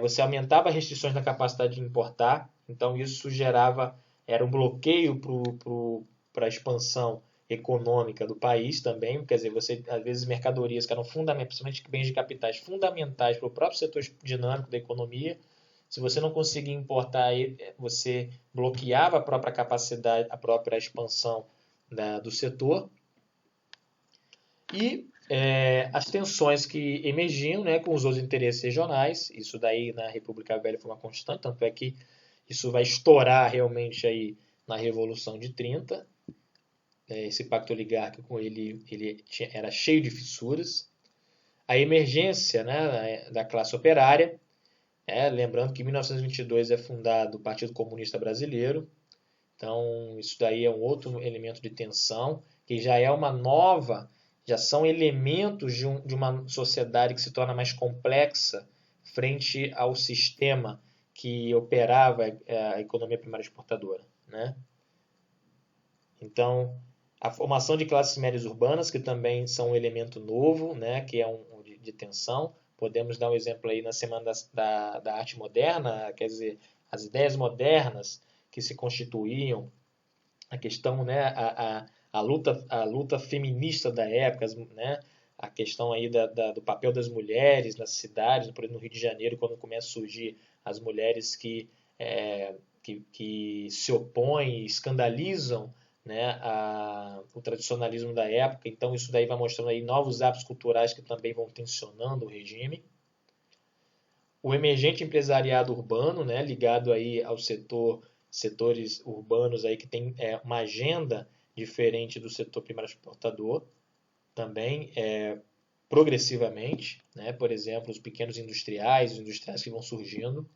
Speaker 1: você aumentava as restrições na capacidade de importar, então isso era um bloqueio para a expansão econômica do país também, quer dizer, você, às vezes, mercadorias que eram fundamentais, principalmente bens de capitais fundamentais para o próprio setor dinâmico da economia, se você não conseguia importar, você bloqueava a própria capacidade, a própria expansão do setor. E as tensões que emergiam, né, com os outros interesses regionais, isso daí na República Velha foi uma constante, tanto é que isso vai estourar realmente aí na Revolução de 30. Esse pacto oligárquico ele era cheio de fissuras. A emergência, né, da classe operária, lembrando que em 1922 é fundado o Partido Comunista Brasileiro, então isso daí é um outro elemento de tensão, que já é uma nova, já são elementos de uma sociedade que se torna mais complexa frente ao sistema que operava a economia primária exportadora, né? Então, a formação de classes médias urbanas, que também são um elemento novo, né, que é de tensão. Podemos dar um exemplo aí na Semana da Arte Moderna, quer dizer, as ideias modernas que se constituíam, a questão, né, a luta feminista da época, né, a questão aí do papel das mulheres nas cidades, por exemplo, no Rio de Janeiro, quando começam a surgir as mulheres que se opõem, escandalizam, né, o tradicionalismo da época. Então isso daí vai mostrando aí novos hábitos culturais que também vão tensionando o regime. O emergente empresariado urbano, né, ligado aí ao setores urbanos aí que tem uma agenda diferente do setor primário exportador, também progressivamente, né, por exemplo, os pequenos industriais, os industriais que vão surgindo.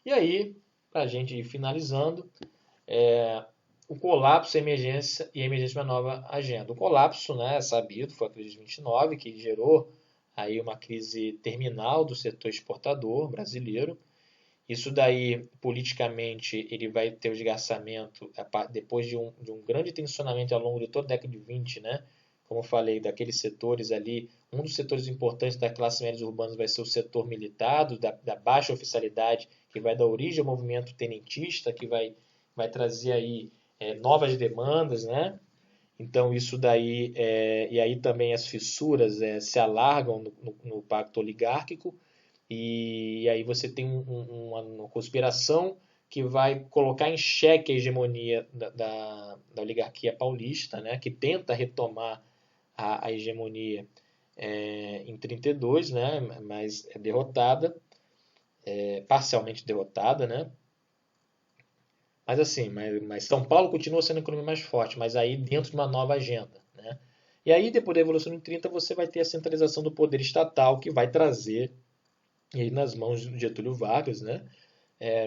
Speaker 1: E aí, para a gente ir finalizando, o colapso e a emergência de uma nova agenda. O colapso, né, é sabido, foi a crise de 29, que gerou aí uma crise terminal do setor exportador brasileiro. Isso daí, politicamente, ele vai ter o desgastamento depois de um grande tensionamento ao longo de toda a década de 20, né? Como eu falei, daqueles setores ali, um dos setores importantes da classe média urbana vai ser o setor militado, da baixa oficialidade, que vai dar origem ao movimento tenentista, que vai trazer aí novas demandas, né? Então isso daí, e aí também as fissuras se alargam no pacto oligárquico, e aí você tem uma conspiração que vai colocar em xeque a hegemonia da oligarquia paulista, né? Que tenta retomar a hegemonia em 32, né? Mas é derrotada, parcialmente derrotada, né? Mas assim, mas São Paulo continua sendo a economia mais forte, mas aí dentro de uma nova agenda, né? E aí, depois da Revolução de 30, você vai ter a centralização do poder estatal, que vai trazer, e aí nas mãos de Getúlio Vargas, né?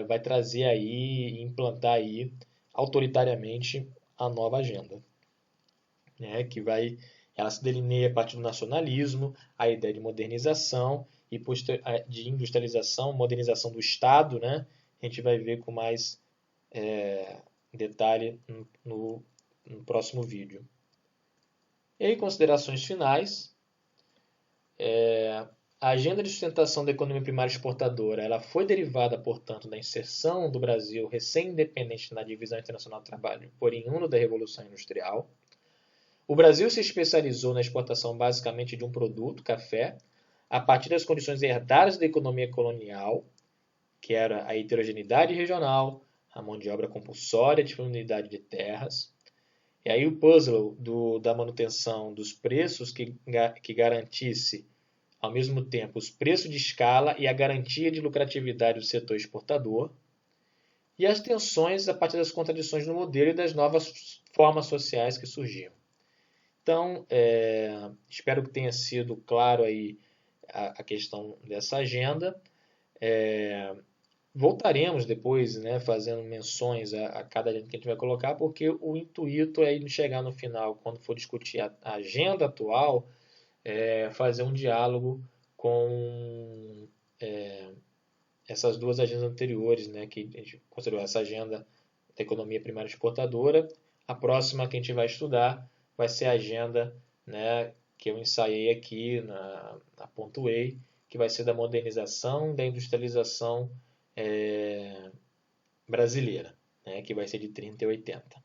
Speaker 1: Vai trazer aí, implantar aí, autoritariamente, a nova agenda, né? Ela se delineia a partir do nacionalismo, a ideia de modernização e de industrialização, modernização do Estado, né? A gente vai ver com mais detalhe no no próximo vídeo. E aí, considerações finais. A agenda de sustentação da economia primária exportadora ela foi derivada, portanto, da inserção do Brasil recém-independente na divisão internacional do trabalho, oriundo da Revolução Industrial. O Brasil se especializou na exportação basicamente de um produto, café, a partir das condições herdadas da economia colonial, que era a heterogeneidade regional, a mão de obra compulsória, a disponibilidade de terras. E aí o puzzle da manutenção dos preços que garantisse, ao mesmo tempo, os preços de escala e a garantia de lucratividade do setor exportador. E as tensões a partir das contradições no modelo e das novas formas sociais que surgiam. Então, espero que tenha sido claro aí a questão dessa agenda. Voltaremos depois, né, fazendo menções a cada agenda que a gente vai colocar, porque o intuito é chegar no final, quando for discutir a agenda atual, fazer um diálogo com essas duas agendas anteriores, né, que a gente considerou essa agenda da economia primária exportadora. A próxima que a gente vai estudar vai ser a agenda, né, que eu ensaiei aqui, pontuei, que vai ser da modernização, da industrialização brasileira, né, que vai ser de 30 e 80.